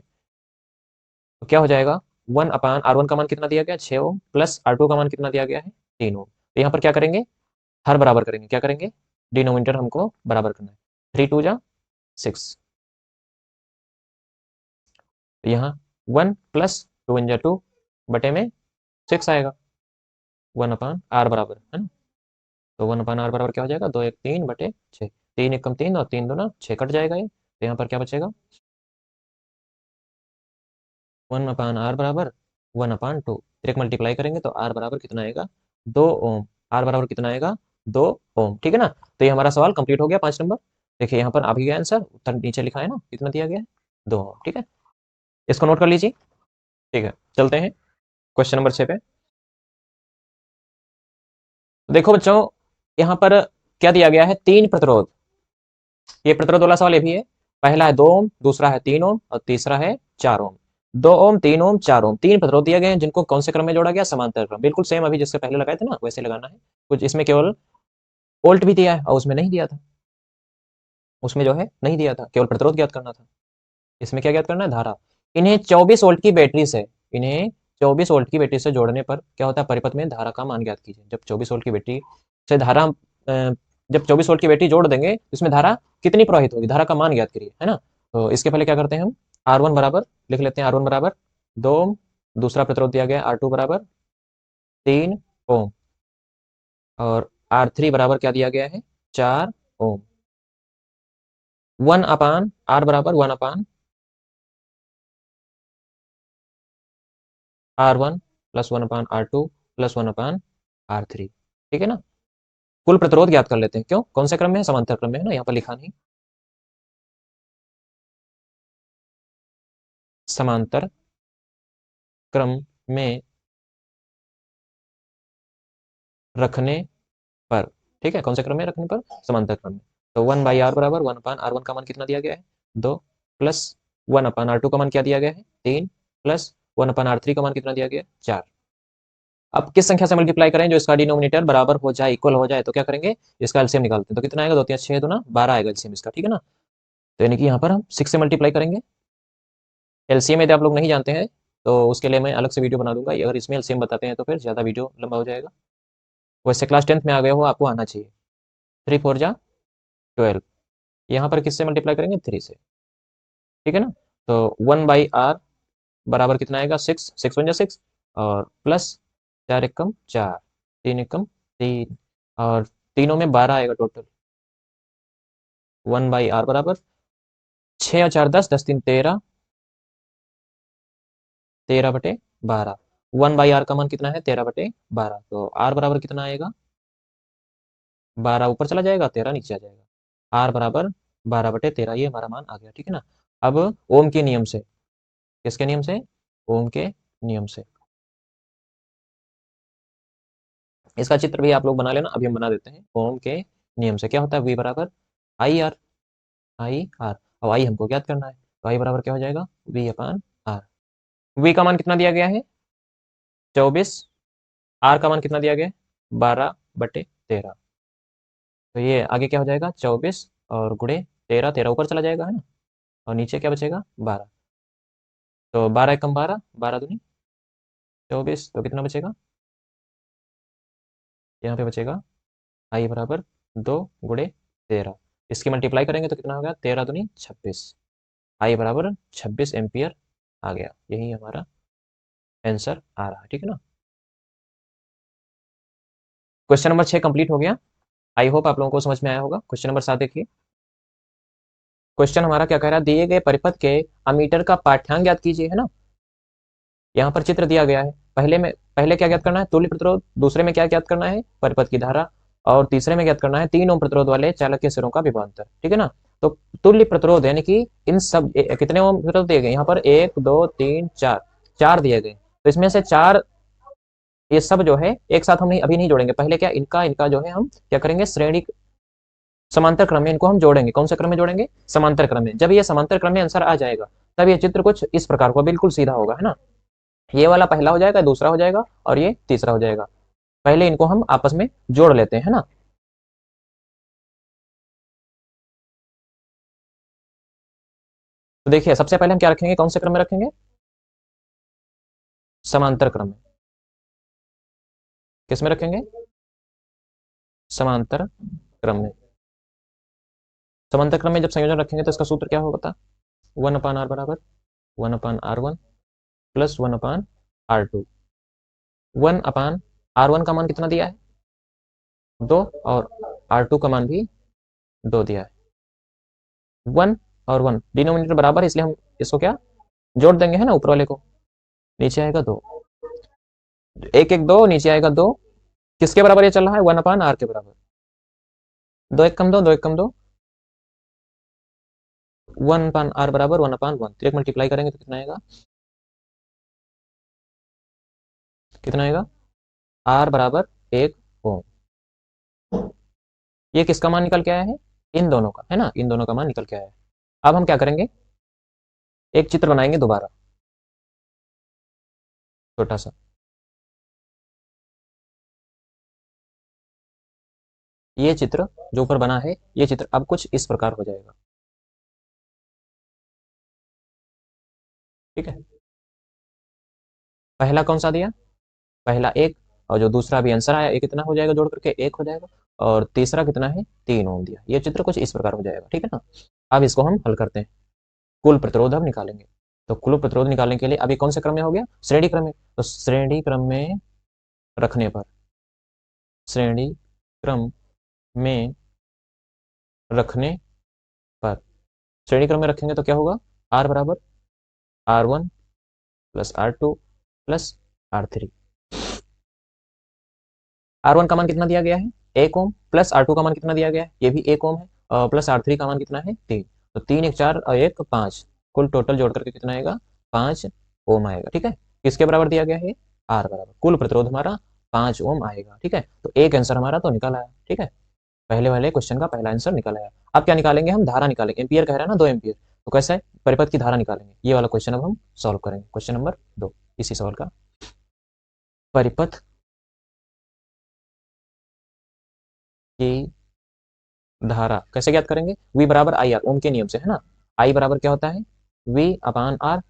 Speaker 1: तो क्या हो जाएगा, 1/r1 का मान कितना दिया गया, 6 ओम, प्लस R2 का मान कितना दिया गया है, 3 ओम। तो यहाँ पर क्या करेंगे, हर बराबर करेंगे। क्या करेंगे, डिनोमिनेटर हमको बराबर करना है। 3 2 जा 6, तो यहाँ 1 प्लस 2 1 जा 2 बटे में 6 आएगा, 1/r बराबर है ना। तो 1/r बराबर क्या हो जाएगा, 2 1 3 बटे 6। 3 1 कम 3, और 3 2 ना 6, कट जाएगा ये। तो यहाँ पर क्या बचेगा, 1/r बराबर 1/2। डायरेक्ट मल्टीप्लाई करेंगे तो r बराबर कितना आएगा, 2 ओम। r बराबर कितना आएगा, 2 ओम, ठीक है ना। तो ये हमारा सवाल कंप्लीट हो गया, 5 नंबर। देखिए यहाँ पर आ भी गया आंसर, उत्तर नीचे लिखा है ना, कितना दिया गया है, 2 ओम, ठीक है। इसको नोट कर लीजिए, ठीक है। चलते हैं क्वेश्चन नंबर 6 पे। देखो बच्चों, यहाँ पर क्या दिया गया है, 3 प्रतिरोध। ये प्रतिरोध वाला सवाल ये भी है। पहला है 2 ओम, दूसरा है 3 ओम, और तीसरा है 4 ओम। 2 ओम, 3 ओम, 4 ओम, 3 प्रतिरोध दिए गए हैं, जिनको कौन से क्रम में जोड़ा गया, समांतर क्रम। बिल्कुल सेम अभी जिससे पहले लगाए थे ना, वैसे लगाना है। कुछ इसमें केवल वोल्ट भी दिया है, और उसमें नहीं दिया था, उसमें जो है नहीं दिया था, केवल प्रतिरोध ज्ञात करना था। इसमें क्या ज्ञात करना है, धारा। इन्हें 24 वोल्ट की बैटरी से इन्हें 24 वोल्ट की बैटरी से जोड़ने पर क्या होता है, परिपथ में धारा का मान ज्ञात कीजिए। जब 24 वोल्ट की बैटरी से धारा जब 24 वोल्ट की बैटरी जोड़ देंगे तो इसमें धारा कितनी प्रवाहित होगी, धारा का मान ज्ञात करिए, है ना। तो इसके पहले क्या करते हैं हम, R1 बराबर लिख लेते हैं, R1 बराबर 2 ओम, दूसरा प्रतिरोध दिया गया R2 बराबर 3 ओम, और R3 बराबर क्या दिया गया है, 4 ओम। 1 अपान R बराबर 1 अपान R1 प्लस 1 अपान R2 प्लस 1 अपान R3, ठीक है ना। कुल प्रतिरोध ज्ञात कर लेते हैं, क्यों, कौन से क्रम में है, समांतर क्रम में है ना, यहाँ पर लिखा नहीं, समांतर क्रम में रखने पर, ठीक है, कौन से क्रम में रखने पर, समांतर क्रम में। तो 1/r बराबर 1 अपान R1 का मान कितना दिया गया है, 2, प्लस 1 अपान R2 का मान क्या दिया गया है, 3, प्लस 1 अपान R3 का मान कितना दिया गया है, 4। अब किस संख्या से मल्टीप्लाई करें जो इसका डिनोमिनेटर बराबर हो जाए, इक्वल हो जाए, तो क्या करेंगे, इसका एलसीएम निकालते हैं। तो कितना आएगा, 2 3 6 दूना 12 आएगा एलसीएम इसका, ठीक है ना। तो यानी कि यहाँ पर हम 6 से मल्टीप्लाई करेंगे। एलसीएम यदि आप लोग नहीं जानते हैं तो उसके लिए मैं अलग से वीडियो बना दूंगा, अगर इसमें एलसीएम बताते हैं तो फिर ज़्यादा वीडियो लंबा हो जाएगा। वैसे क्लास 10th में आ गए हो, आपको आना चाहिए। 3 4 जा 12, यहाँ पर किससे मल्टीप्लाई करेंगे, 3 से, ठीक है ना। तो 1/r बराबर कितना आएगा, 6, 6 1 जा 6, और प्लस 4 एकम 4, 3 एकम 3, और तीनों में 12 आएगा टोटल। 1/r बराबर 6 और 4 10, 10 3 13, 13/12। 1/r का मान कितना है, 13/12। तो r बराबर कितना आएगा, 12 ऊपर चला जाएगा, 13 नीचे आ जाएगा। r बराबर 12/13, ये हमारा मान आ गया, ठीक है ना। अब ओम के नियम से, किसके नियम से, ओम के नियम से इसका चित्र भी आप लोग बना लेना, अभी हम बना देते हैं। ओम के नियम से क्या होता है, v बराबर आई आर, आई आर। अब आई हमको ज्ञात करना है, तो आई बराबर क्या हो जाएगा, v अपान आर। v का मान कितना दिया गया है, 24, r का मान कितना दिया गया है, 12/13। तो ये आगे क्या हो जाएगा, 24 और गुणे 13, 13 ऊपर चला जाएगा, है ना, और नीचे क्या बचेगा, 12। तो 12 एकम 12, 12 दूनी 24, तो कितना बचेगा, यहाँ पे बचेगा आई बराबर 2 × 13। इसकी मल्टीप्लाई करेंगे तो कितना होगा, 13 दूनी 26, आई बराबर 26 एम्पियर आ गया। यही हमारा आंसर आ रहा है, ठीक है ना। क्वेश्चन नंबर 6 कंप्लीट हो गया। आई होप आप लोगों को समझ में आया होगा। क्वेश्चन नंबर 7 देखिए। क्वेश्चन हमारा क्या कह रहा है, दिए गए परिपथ के अमीटर का पाठ्यांक ज्ञात कीजिए, है ना। यहाँ पर चित्र दिया गया है, पहले क्या ज्ञात करना है, तुल्य प्रतिरोध, दूसरे में क्या ज्ञात करना है, परिपथ की धारा, और तीसरे में ज्ञात करना है 3 ओम प्रतिरोध वाले चालक के सिरों का विभवांतर, ठीक है ना। तो तुल्य प्रतिरोध यानी कि इन सब कितने ओम प्रतिरोध दिए गए, यहाँ पर 1 2 3 4, 4 दिए गए। तो इसमें से 4, ये सब जो है एक साथ हम नहीं, अभी नहीं जोड़ेंगे, पहले क्या, इनका इनका जो है हम क्या करेंगे, श्रेणी समांतर क्रम में इनको हम जोड़ेंगे। कौन से क्रम में जोड़ेंगे, समांतर क्रम में। जब ये समांतर क्रम में आंसर आ जाएगा तब ये चित्र कुछ इस प्रकार को बिल्कुल सीधा होगा, है ना। ये वाला पहला हो जाएगा, दूसरा हो जाएगा, और ये तीसरा हो जाएगा। पहले इनको हम आपस में जोड़ लेते हैं, है ना। तो देखिए सबसे पहले हम क्या रखेंगे, कौन से क्रम में रखेंगे, समांतर क्रम में। किस में रखेंगे, समांतर क्रम में। समांतर क्रम में जब संयोजन रखेंगे तो इसका सूत्र क्या होगा, 1/r बराबर 1/r1 प्लस 1/r2। 1/r1 का मान कितना दिया है, 2, और R2 का मान भी 2 दिया है। 1 और 1 डिनोमिनेटर बराबर है, इसलिए हम इसको क्या जोड़ देंगे, है ना, ऊपर वाले को। नीचे आएगा 2, 1 1 2, नीचे आएगा 2। किसके बराबर ये चल रहा है, 1/r के बराबर। 2 1 कम 2, 2 1 कम 2, 1/r बराबर 1/1। तो एक मल्टीप्लाई करेंगे तो कितना आएगा, कितना आएगा, r बराबर 1 ओम। ये किसका मान निकल के आया है, इन दोनों का, है ना, इन दोनों का मान निकल के आया है। अब हम क्या करेंगे, एक चित्र बनाएंगे दोबारा, छोटा सा। ये चित्र जो ऊपर बना है, ये चित्र अब कुछ इस प्रकार हो जाएगा, ठीक है। पहला कौन सा दिया, पहला 1, और जो दूसरा भी आंसर आया, ये कितना हो जाएगा, जोड़ करके 1 हो जाएगा। और तीसरा कितना है, 3 ओम दिया। ये चित्र कुछ इस प्रकार हो जाएगा, ठीक है ना। अब इसको हम हल करते हैं, कुल प्रतिरोध अब निकालेंगे। तो कुल प्रतिरोध निकालने के लिए अभी कौन से क्रम में हो गया, श्रेणी क्रम में। तो श्रेणी क्रम में रखने पर, श्रेणी क्रम में रखने पर, श्रेणी क्रम में रखेंगे तो क्या होगा, आर बराबर R1 plus R2 plus R3। R1 का मान कितना दिया गया है, 1 ओम, प्लस R2 का मान कितना दिया गया है, ये भी 1 ओम है, और प्लस R3 का मान कितना है, 3। तो 3 1 4 और 1 5, कुल टोटल जोड़ करके कितना आएगा, 5 ओम आएगा, ठीक है। किसके बराबर दिया गया है, आर बराबर, कुल प्रतिरोध हमारा 5 ओम आएगा, ठीक है। तो एक आंसर हमारा तो निकल आया, ठीक है। पहले वाले क्वेश्चन का पहला आंसर निकल आया। अब क्या निकालेंगे, हम धारा निकालेंगे। एम्पियर कह रहा है ना, 2 एम्पियर, तो कैसे है, परिपथ की धारा निकालेंगे। ये वाला क्वेश्चन अब हम सॉल्व करेंगे, क्वेश्चन नंबर 2 इसी सवाल का। परिपथ की धारा कैसे ज्ञात करेंगे, V बराबर आई आर, ओम के नियम से, है ना। I बराबर क्या होता है, V अपान आर।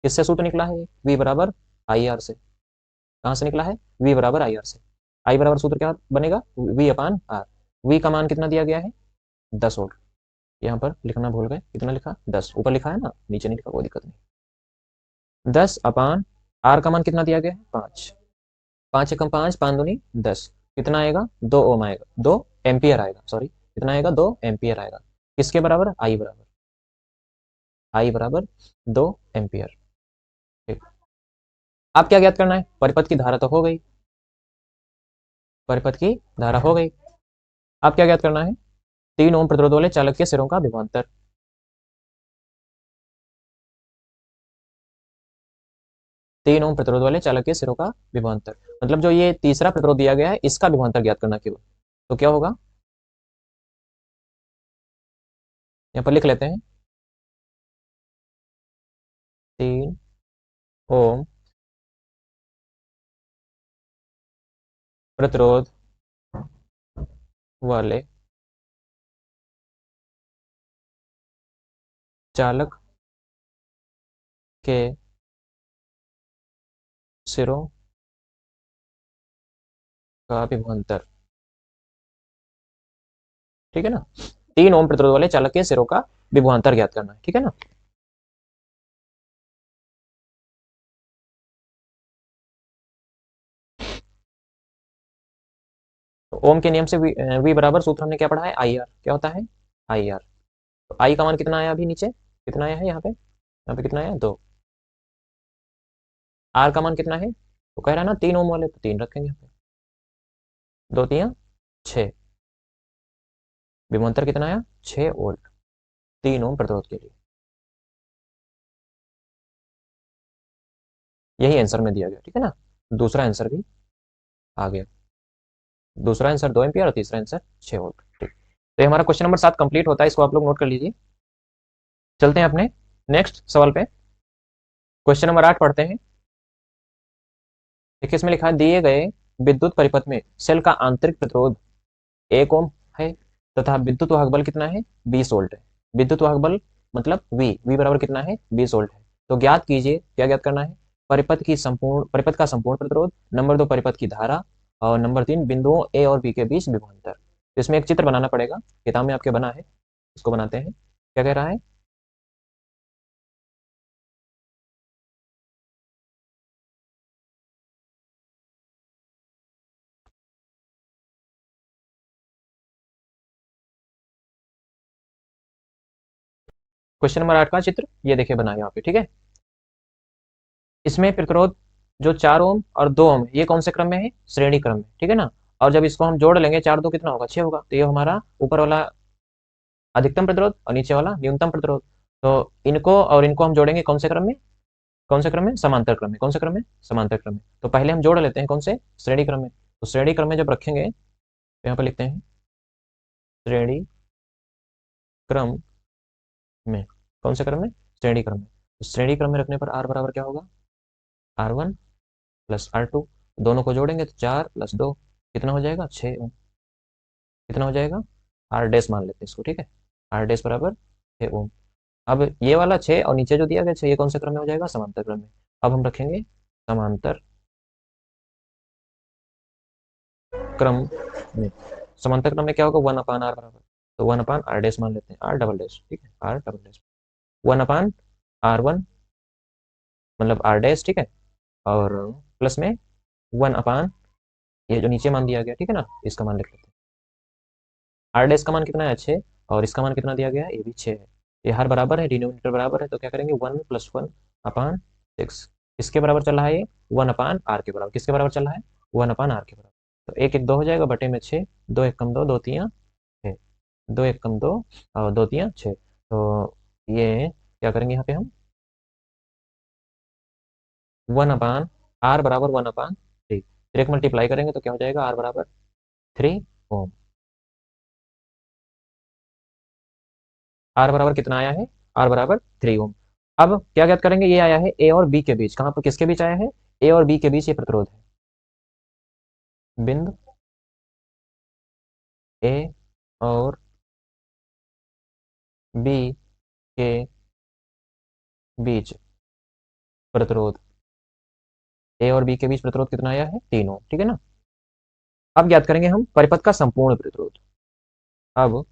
Speaker 1: किससे सूत्र निकला है, V बराबर आई आर से। कहाँ से निकला है, V बराबर आई आर से। I बराबर सूत्र क्या बनेगा, V अपान आर। V का मान कितना दिया गया है, 10 वोल्ट। यहाँ पर लिखना भूल गए, कितना लिखा, 10, ऊपर लिखा है ना, नीचे नहीं लिखा, कोई दिक्कत नहीं। 10 अपान आर का मान कितना दिया गया है, 5। 5 एकम 5, 5 दूनी 10, कितना आएगा, 2 ओम आएगा, 2 एम्पियर आएगा, सॉरी कितना आएगा, 2 एम्पियर आएगा। किसके बराबर, आई बराबर, आई बराबर 2 एम्पियर, ठीक। अब क्या ज्ञात करना है, परिपथ की धारा तो हो गई, परिपथ की धारा हो गई। अब क्या ज्ञात करना है, 3 ओम प्रतिरोध वाले चालक के सिरों का विभवांतर। 3 ओम प्रतिरोध वाले चालक के सिरों का विभवांतर, मतलब जो ये तीसरा प्रतिरोध दिया गया है, इसका विभवांतर ज्ञात करना केवल। तो क्या होगा, यहाँ पर लिख लेते हैं, 3 ओम प्रतिरोध वाले चालक के सिरों का विभवांतर, ठीक है ना। 3 ओम प्रतिरोध वाले चालक के सिरों का विभवांतर ज्ञात करना है, ठीक है ना। तो ओम के नियम से वी बराबर, सूत्र हमने क्या पढ़ा है, आई आर, क्या होता है, आई आर। तो आई का मान कितना आया, अभी नीचे कितना आया है, यहाँ पे कितना आया, 2। आर का मान कितना है, तो कह रहा है ना 3 ओम वाले, तो 3 रखेंगे यहाँ पे, 2 3 6, विभवांतर कितना आया, 6 वोल्ट, 3 ओम प्रतिरोध के लिए। यही आंसर में दिया गया, ठीक है ना। दूसरा आंसर भी आ गया, दूसरा आंसर 2 एम्पियर और तीसरा आंसर 6 वोल्ट, ठीक। तो ये हमारा क्वेश्चन नंबर 7 कंप्लीट होता है, इसको आप लोग नोट कर लीजिए। चलते हैं अपने नेक्स्ट सवाल पे, क्वेश्चन नंबर 8 पढ़ते हैं। देखिए इसमें लिखा है, दिए गए विद्युत परिपथ में सेल का आंतरिक प्रतिरोध 1 ओम है, तथा विद्युत वाहक बल कितना है, 20 वोल्ट है। विद्युत वाहक बल मतलब V बराबर कितना है, 20 वोल्ट है। तो ज्ञात कीजिए, क्या ज्ञात करना है, परिपथ का संपूर्ण प्रतिरोध, नंबर 2 परिपथ की धारा, और नंबर 3 बिंदुओं ए और बी के बीच विभवांतर। तो इसमें एक चित्र बनाना पड़ेगा, किताब में आपके बना है, इसको बनाते हैं। क्या कह रहा है, क्वेश्चन नंबर 8 का चित्र ये देखिए बना है यहाँ पे, ठीक है। इसमें प्रतिरोध जो 4 ओम और 2 ओम है, ये कौन से क्रम में है, श्रेणी क्रम में, ठीक है ना। और जब इसको हम जोड़ लेंगे, 4 2 कितना होगा, 6 होगा। तो ये हमारा ऊपर वाला अधिकतम प्रतिरोध और नीचे वाला न्यूनतम प्रतिरोध। तो इनको और इनको हम जोड़ेंगे कौन से क्रम में, कौन से क्रम में, समांतर क्रम में। कौन से क्रम में, समांतर क्रम में। तो पहले हम जोड़ लेते हैं कौन से, श्रेणी क्रम में। तो श्रेणी क्रम में जब रखेंगे, तो यहाँ पर लिखते हैं श्रेणी क्रम में, कौन से क्रम में, श्रेणी क्रम में। तो श्रेणी क्रम में रखने पर आर बराबर क्या होगा, R1 प्लस R2, दोनों को जोड़ेंगे तो 4 + 2 कितना हो जाएगा, 6 ओम। कितना हो जाएगा, आर डैश मान लेते हैं इसको, ठीक है। आर डैश बराबर 6 ओम। अब ये वाला 6 और नीचे जो दिया गया 6, ये कौन से क्रम में हो जाएगा, समांतर क्रम में। अब हम रखेंगे समांतर क्रम में, समांतर क्रम में क्या होगा, 1/r बराबर, तो 1/r डैश मान लेते हैं, r डबल डैश, ठीक है, r डबल डैश 1/r1 मतलब r डैश, ठीक है, और प्लस में 1/, ये जो नीचे मान दिया गया, ठीक है ना, इसका मान लिख लेते हैं। r डैश का मान कितना है, 6, और इसका मान कितना दिया गया है, ये भी 6 है। ये हर बराबर है, डिनोमिनेटर बराबर है, तो क्या करेंगे, 1 + 1/6, इसके बराबर चल रहा है ये, 1/r के बराबर, किसके बराबर चल रहा है, 1/r के बराबर। तो एक एक 2 हो जाएगा, बटे में 6, 2 1 कम 2, 2 3 6, 2 1 कम 2 और 2 3 6, तो ये क्या करेंगे यहाँ पे हम, 1/r बराबर 1/3, डायरेक्ट मल्टीप्लाई करेंगे तो क्या हो जाएगा, r बराबर 3 ओम। r बराबर कितना आया है, r बराबर 3 ओम। अब क्या ज्ञात करेंगे, ये आया है a और b के बीच, कहाँ पर किसके बीच आया है, a और b के बीच ये प्रतिरोध है, बिंदु a और b के बीच प्रतिरोध, a और b के बीच प्रतिरोध कितना आया है, 3 ओम, ठीक है ना। अब ज्ञात करेंगे हम परिपथ का संपूर्ण प्रतिरोध। अब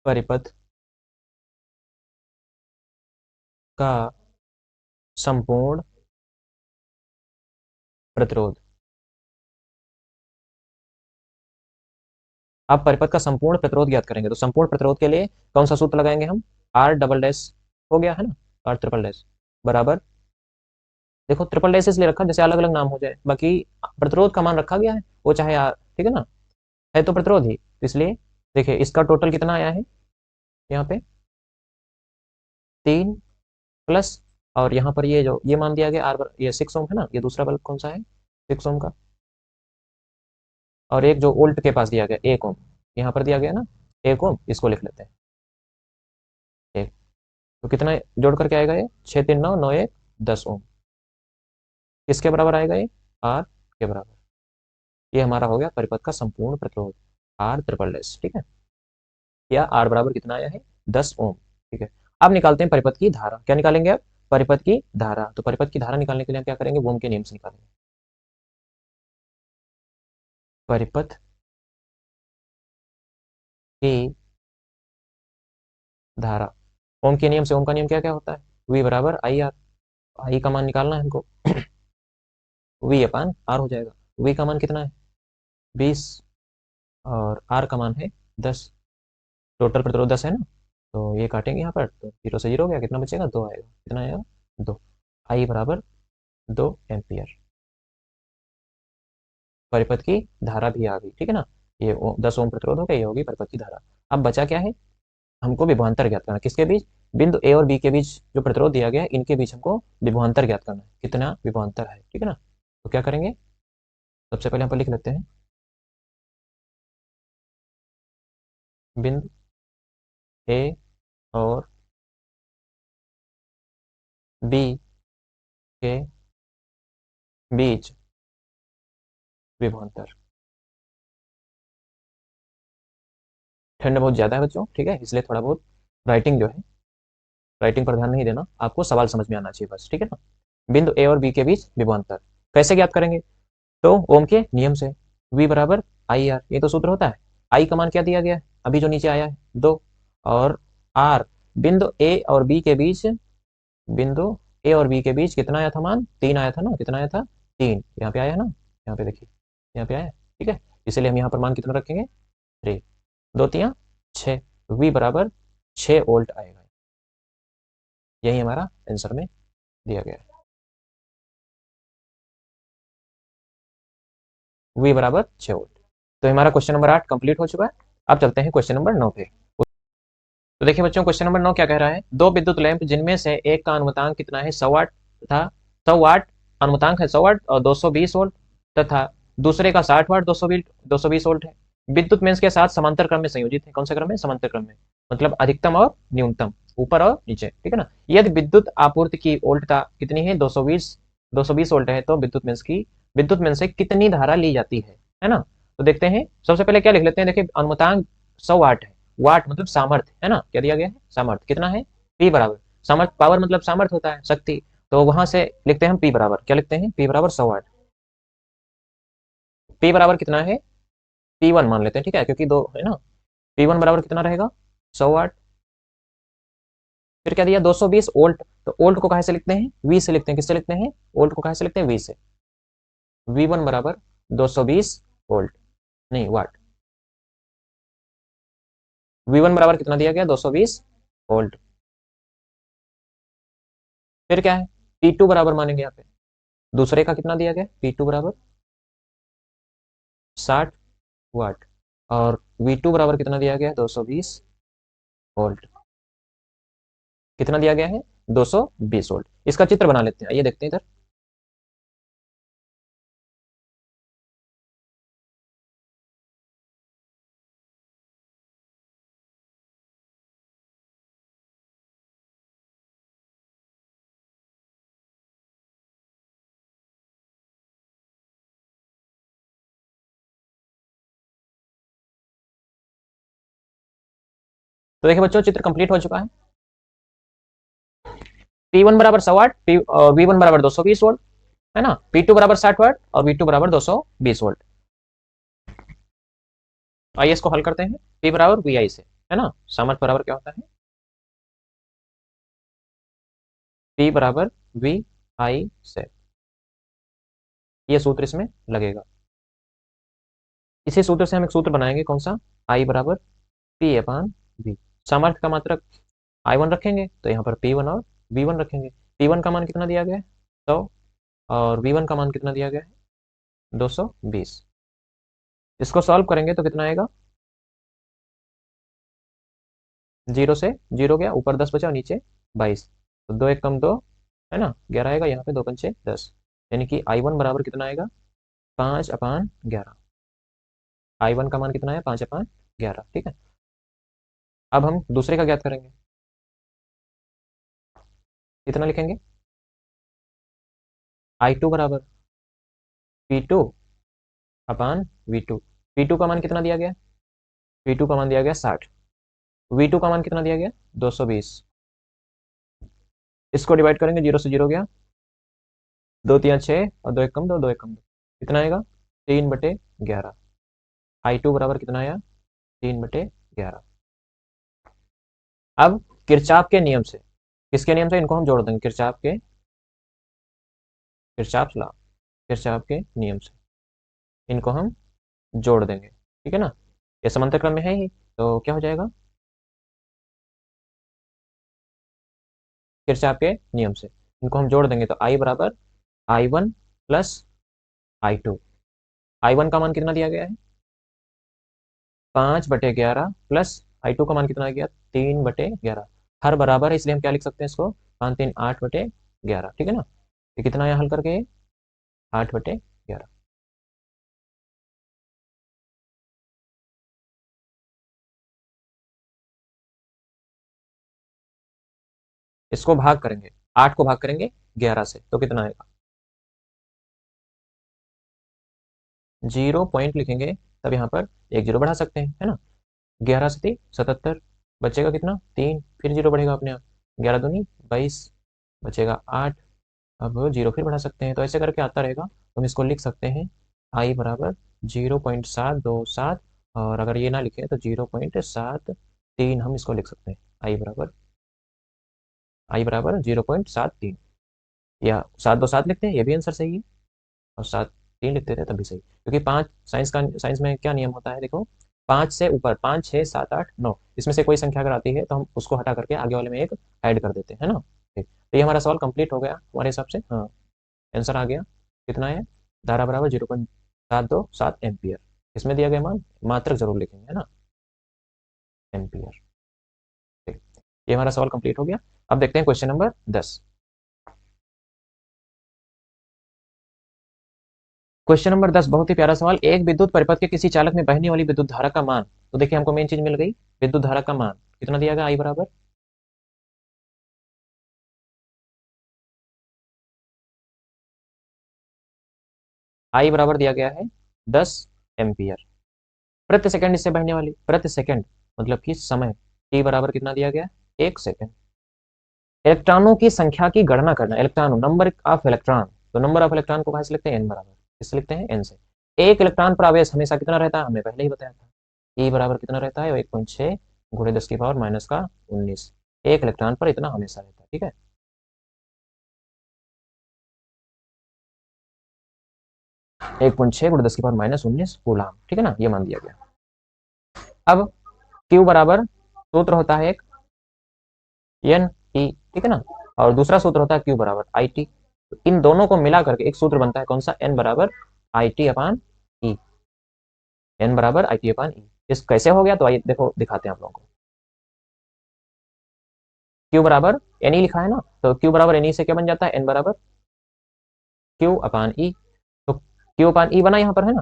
Speaker 1: परिपथ का संपूर्ण प्रतिरोध, अब परिपथ का संपूर्ण प्रतिरोध ज्ञात करेंगे, तो संपूर्ण प्रतिरोध के लिए कौन सा सूत्र लगाएंगे हम, r डबल डैश हो गया है ना, r ट्रिपल डैश बराबर, देखो ट्रिपल डैश इसलिए रखा जैसे अलग अलग नाम हो जाए, बाकी प्रतिरोध का मान रखा गया है, वो चाहे r, ठीक है ना, है तो प्रतिरोध ही, तो इसलिए देखिए इसका टोटल कितना आया है यहाँ पे, 3 प्लस, और यहाँ पर ये जो ये मान दिया गया r, ये 6 ओम है ना, ये दूसरा बल्ब कौन सा है, 6 ओम का, और एक जो वोल्ट के पास दिया गया 1 ओम, यहाँ पर दिया गया ना 1 ओम, इसको लिख लेते हैं 1, तो कितना जोड़ करके आएगा ये, 6 3 9 9 1 10 ओम, किसके बराबर आएगा ये, आर के बराबर। ये हमारा हो गया परिपथ का संपूर्ण प्रतिरोध, आर ट्रिपल डैश, ठीक है, या आर बराबर कितना आया है, 10 ओम, ठीक है। अब निकालते हैं परिपथ की धारा, क्या निकालेंगे अब, परिपथ की धारा, तो परिपथ की धारा निकालने के लिए हम क्या करेंगे, ओम के नियम से निकालेंगे, परिपथ की धारा, ओम के नियम से, ओम का नियम क्या क्या होता है, वी बराबर आई आर, आई का मान निकालना है हमको, वी अपान आर हो जाएगा, वी का मान कितना है 20, और आर का मान है 10, टोटल प्रतिरोध 10 है ना, तो ये काटेंगे यहाँ पर, तो 0 से 0 हो गया, कितना बचेगा, 2 आएगा, कितना आएगा, 2, आई बराबर 2 एम्पियर, परिपथ की धारा भी आ गई, ठीक है ना, ये 10 ओम प्रतिरोध हो गया, ये होगी परिपथ की धारा। अब बचा क्या है, हमको विभवांतर ज्ञात करना, किसके बीच, बिंदु ए और बी के बीच जो प्रतिरोध दिया गया है, इनके बीच हमको विभवांतर ज्ञात करना है, कितना विभवांतर है, ठीक है ना, तो क्या करेंगे, सबसे पहले यहाँ पर लिख लेते हैं, बिंदु ए और बी के बीच विभवांतर, ठंड बहुत ज्यादा है बच्चों, ठीक है, इसलिए थोड़ा बहुत राइटिंग जो है, राइटिंग पर ध्यान नहीं देना, आपको सवाल समझ में आना चाहिए बस, ठीक है ना। बिंदु ए और बी के बीच विभवांतर कैसे ज्ञात करेंगे, तो ओम के नियम से, v बराबर आई आर, ये तो सूत्र होता है, आई का मान क्या दिया गया है, अभी जो नीचे आया है 2, और आर, बिंदु ए और बी के बीच, बिंदु ए और बी के बीच कितना आया था मान, 3 आया था ना, कितना आया था 3, यहाँ पे आया है ना, यहाँ पे देखिए, यहाँ पे आया, ठीक है, इसलिए हम यहाँ पर मान कितना रखेंगे 3, 2 3 6, वी बराबर 6 वोल्ट आएगा, यही हमारा आंसर में दिया गया है, वी बराबर 6 वोल्ट। तो हमारा क्वेश्चन नंबर 8 कंप्लीट हो चुका है। अब चलते हैं क्वेश्चन नंबर 9 पे। तो देखिए बच्चों, क्वेश्चन नंबर 9 क्या कह रहा है, दो विद्युत लैंप जिनमें से एक का अनुमतांक कितना है 100 वाट तथा 100 वाट अनुमतांक है 100 वाट और 220 वोल्ट, तथा दूसरे का 60 वाट 220 वोल्ट है, विद्युत मेंस के साथ समांतर क्रम में संयोजित है, कौन से क्रम में, समांतर क्रम में, मतलब अधिकतम और न्यूनतम, ऊपर और नीचे, ठीक है ना। यदि विद्युत आपूर्ति की वोल्टता कितनी है, 220 वोल्ट है, तो विद्युत मेंस से कितनी धारा ली जाती है ना। तो देखते हैं, सबसे पहले क्या लिख लेते हैं, देखिए अनुमतांक 100 वाट है, वाट मतलब सामर्थ्य है ना, क्या दिया गया है, सामर्थ्य कितना है, पी बराबर, सामर्थ्य पावर मतलब सामर्थ्य होता है, शक्ति, तो वहां से लिखते हैं हम पी बराबर, क्या लिखते हैं, पी बराबर 100 वाट, पी बराबर कितना है P1 मान लेते हैं, ठीक है, क्योंकि दो है ना। P1 बराबर कितना रहेगा, 100 वाट। फिर क्या दिया, 220 वोल्ट। तो वोल्ट को कहाँ से लिखते हैं, वी से लिखते हैं। किससे लिखते हैं, वोल्ट को कहाँ से लिखते हैं, वी से। V1 बराबर 220 वोल्ट, नहीं वाट। V1 बराबर कितना दिया गया, 220 वोल्ट। फिर क्या है, P2 बराबर मानेंगे यहाँ पे, दूसरे का कितना दिया गया, P2 बराबर 60 वाट। और V2 बराबर कितना दिया गया, 220 वोल्ट। कितना दिया गया है, 220 वोल्ट। इसका चित्र बना लेते हैं, आइए देखते हैं इधर। तो देखिए बच्चों, चित्र कंप्लीट हो चुका है। P1 बराबर 100 वाट, V1 बराबर 220 वोल्ट, है ना। P2 बराबर 60 वाट और V2 बराबर 220 वोल्ट। आइए इसको हल करते हैं। P बराबर VI से, है ना। सामर्थ बराबर क्या होता है, P बराबर VI से। ये सूत्र इसमें लगेगा। इसी सूत्र से हम एक सूत्र बनाएंगे, कौन सा, I बराबर P/V। सामर्थ्य का मात्रक I1 रखेंगे तो यहाँ पर P1 और V1 रखेंगे। P1 का मान कितना दिया गया है, 100, और V1 का मान कितना दिया गया है, 220। इसको सॉल्व करेंगे तो कितना आएगा, 0 से 0 गया, ऊपर 10 बचा, नीचे 22। तो 2 एक कम 2, है ना, 11 आएगा यहाँ पे, 2 पंचे 10। यानी कि I1 बराबर कितना आएगा, 5/11। I1 का मान कितना है, 5/11, ठीक है। अब हम दूसरे का ज्ञात करेंगे। कितना लिखेंगे, I2 बराबर P2/V2। P2 का मान कितना दिया गया, P2 का मान दिया गया 60। V2 का मान कितना दिया गया, 220। इसको डिवाइड करेंगे, 0 से 0 गया, 2 3 6 और 2 एक कम 2, 2 एक कम 2। कितना आएगा, 3/11। I2 बराबर कितना आया, 3/11। अब किरचॉफ के नियम से, किसके नियम से, इनको हम जोड़ देंगे, किरचॉफ लॉ, किरचॉफ के नियम से इनको हम जोड़ देंगे, ठीक है ना। ये समांतर क्रम में है ही, तो क्या हो जाएगा, किरचॉफ के नियम से इनको हम जोड़ देंगे तो I बराबर I1 प्लस I2। I1 का मान कितना दिया गया है, 5/11, प्लस I2 का मान कितना आ गया, 3/11। हर बराबर है, इसलिए हम क्या लिख सकते हैं इसको, 5 3 8/11, ठीक है ना। ये कितना आया हल करके, 8/11। इसको भाग करेंगे, 8 को भाग करेंगे 11 से, तो कितना आएगा, 0 पॉइंट लिखेंगे, तब यहाँ पर एक 0 बढ़ा सकते हैं, है ना। 11 से 3 77, बचेगा कितना, 3, फिर 0 बढ़ेगा अपने आप, 11 दूनी 22, बचेगा 8। अब 0 फिर बढ़ा सकते हैं, तो ऐसे करके आता रहेगा। तो हम इसको लिख सकते हैं I बराबर 0.727, और अगर ये ना लिखे तो 0.73 हम इसको लिख सकते हैं। आई बराबर 0.73, या 7 2 7 लिखते हैं, ये भी आंसर सही है। और 7 3 लिखते थे तब भी सही, क्योंकि पाँच, साइंस में क्या नियम होता है, देखो, 5 से ऊपर 5 6 7 8 9, इसमें से कोई संख्या अगर आती है तो हम उसको हटा करके आगे वाले में एक ऐड कर देते हैं, है ना। ठीक, तो ये हमारा सवाल कंप्लीट हो गया हमारे हिसाब से, हाँ, आंसर आ गया। कितना है, धारा बराबर 0.727 एम्पियर। इसमें दिया गया मान मात्रक जरूर लिखेंगे, है ना, एम्पियर। ठीक, ये हमारा सवाल कंप्लीट हो गया। अब देखते हैं क्वेश्चन नंबर 10। क्वेश्चन नंबर 10 बहुत ही प्यारा सवाल। एक विद्युत परिपथ के किसी चालक में बहने वाली विद्युत धारा का मान, तो देखिए हमको मेन चीज मिल गई, विद्युत धारा का मान कितना दिया गया, आई बराबर दिया गया है 10 एम्पियर प्रति सेकंड। इससे बहने वाली, प्रति सेकंड मतलब कि समय, टी बराबर कितना दिया गया, 1 सेकंड। इलेक्ट्रॉनों की संख्या की गणना करना, इलेक्ट्रॉन, नंबर ऑफ इलेक्ट्रॉन, तो नंबर ऑफ इलेक्ट्रॉन को कहाँ से लिखते हैं, एन बराबर, किससे लिखते हैं, एन से। एक इलेक्ट्रॉन पर आवेश हमेशा कितना रहता है, हमने पहले ही बताया था। ई बराबर कितना रहता है, 1.6 गुणे 10 की पावर माइनस का 19। एक इलेक्ट्रॉन पर इतना हमेशा रहता है, ठीक है। 1.6 गुणे 10 की पावर माइनस 19 कूलाम, ठीक है ना, ये मान दिया गया। अब क्यू बराबर सूत्र होता है एक एन ई, ठीक है ना, और दूसरा सूत्र होता है क्यू बराबर आई टी। इन दोनों को मिला करके एक सूत्र बनता है, कौन सा, एन बराबर I T upon E. N बराबर आई टी अपान ई। इस कैसे हो गया, तो आइए देखो दिखाते हैं आप लोगों को। क्यू बराबर एन ई लिखा है ना, तो क्यू बराबर एन ई से क्या बन जाता है, एन बराबर क्यू अपान ई। तो क्यू अपान ई बना यहाँ पर, है ना,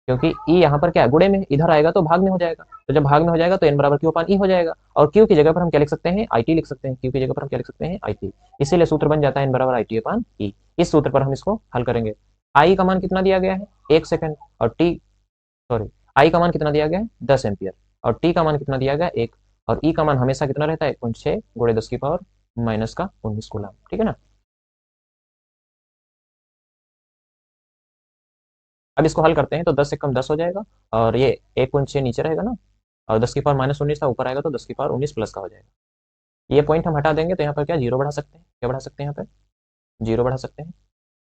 Speaker 1: क्योंकि ई यहाँ पर क्या है, गुणे में, इधर आएगा तो भाग में हो जाएगा, तो जब भाग में हो जाएगा तो एन बराबर क्यू अपान ई हो जाएगा, और क्यू की जगह पर हम क्या लिख सकते हैं, आई टी लिख सकते हैं, क्यू की जगह पर हम क्या लिख सकते हैं, आई टी। इसीलिए सूत्र बन जाता है एन बराबर आई टी अपान ई। इस सूत्र पर हम इसको हल करेंगे। आई का मान कितना दिया गया है, 1 सेकंड, और टी, सॉरी, आई का मान कितना दिया गया है, 10 एम्पियर, और टी का मान कितना दिया गया है, 1, और ई का मान हमेशा कितना रहता है, 1.6 गुणे 10 की पावर माइनस का 19 कूलम, ठीक है ना। अब इसको हल करते हैं तो 10 से कम 10 हो जाएगा, और ये 1.6 नीचे रहेगा ना, और 10 की पावर माइनस 19 था, ऊपर आएगा तो 10 की पावर 19 प्लस का हो जाएगा। ये पॉइंट हम हटा देंगे तो यहाँ पर क्या, जीरो बढ़ा सकते हैं, क्या बढ़ा सकते हैं यहाँ पे, जीरो बढ़ा सकते हैं।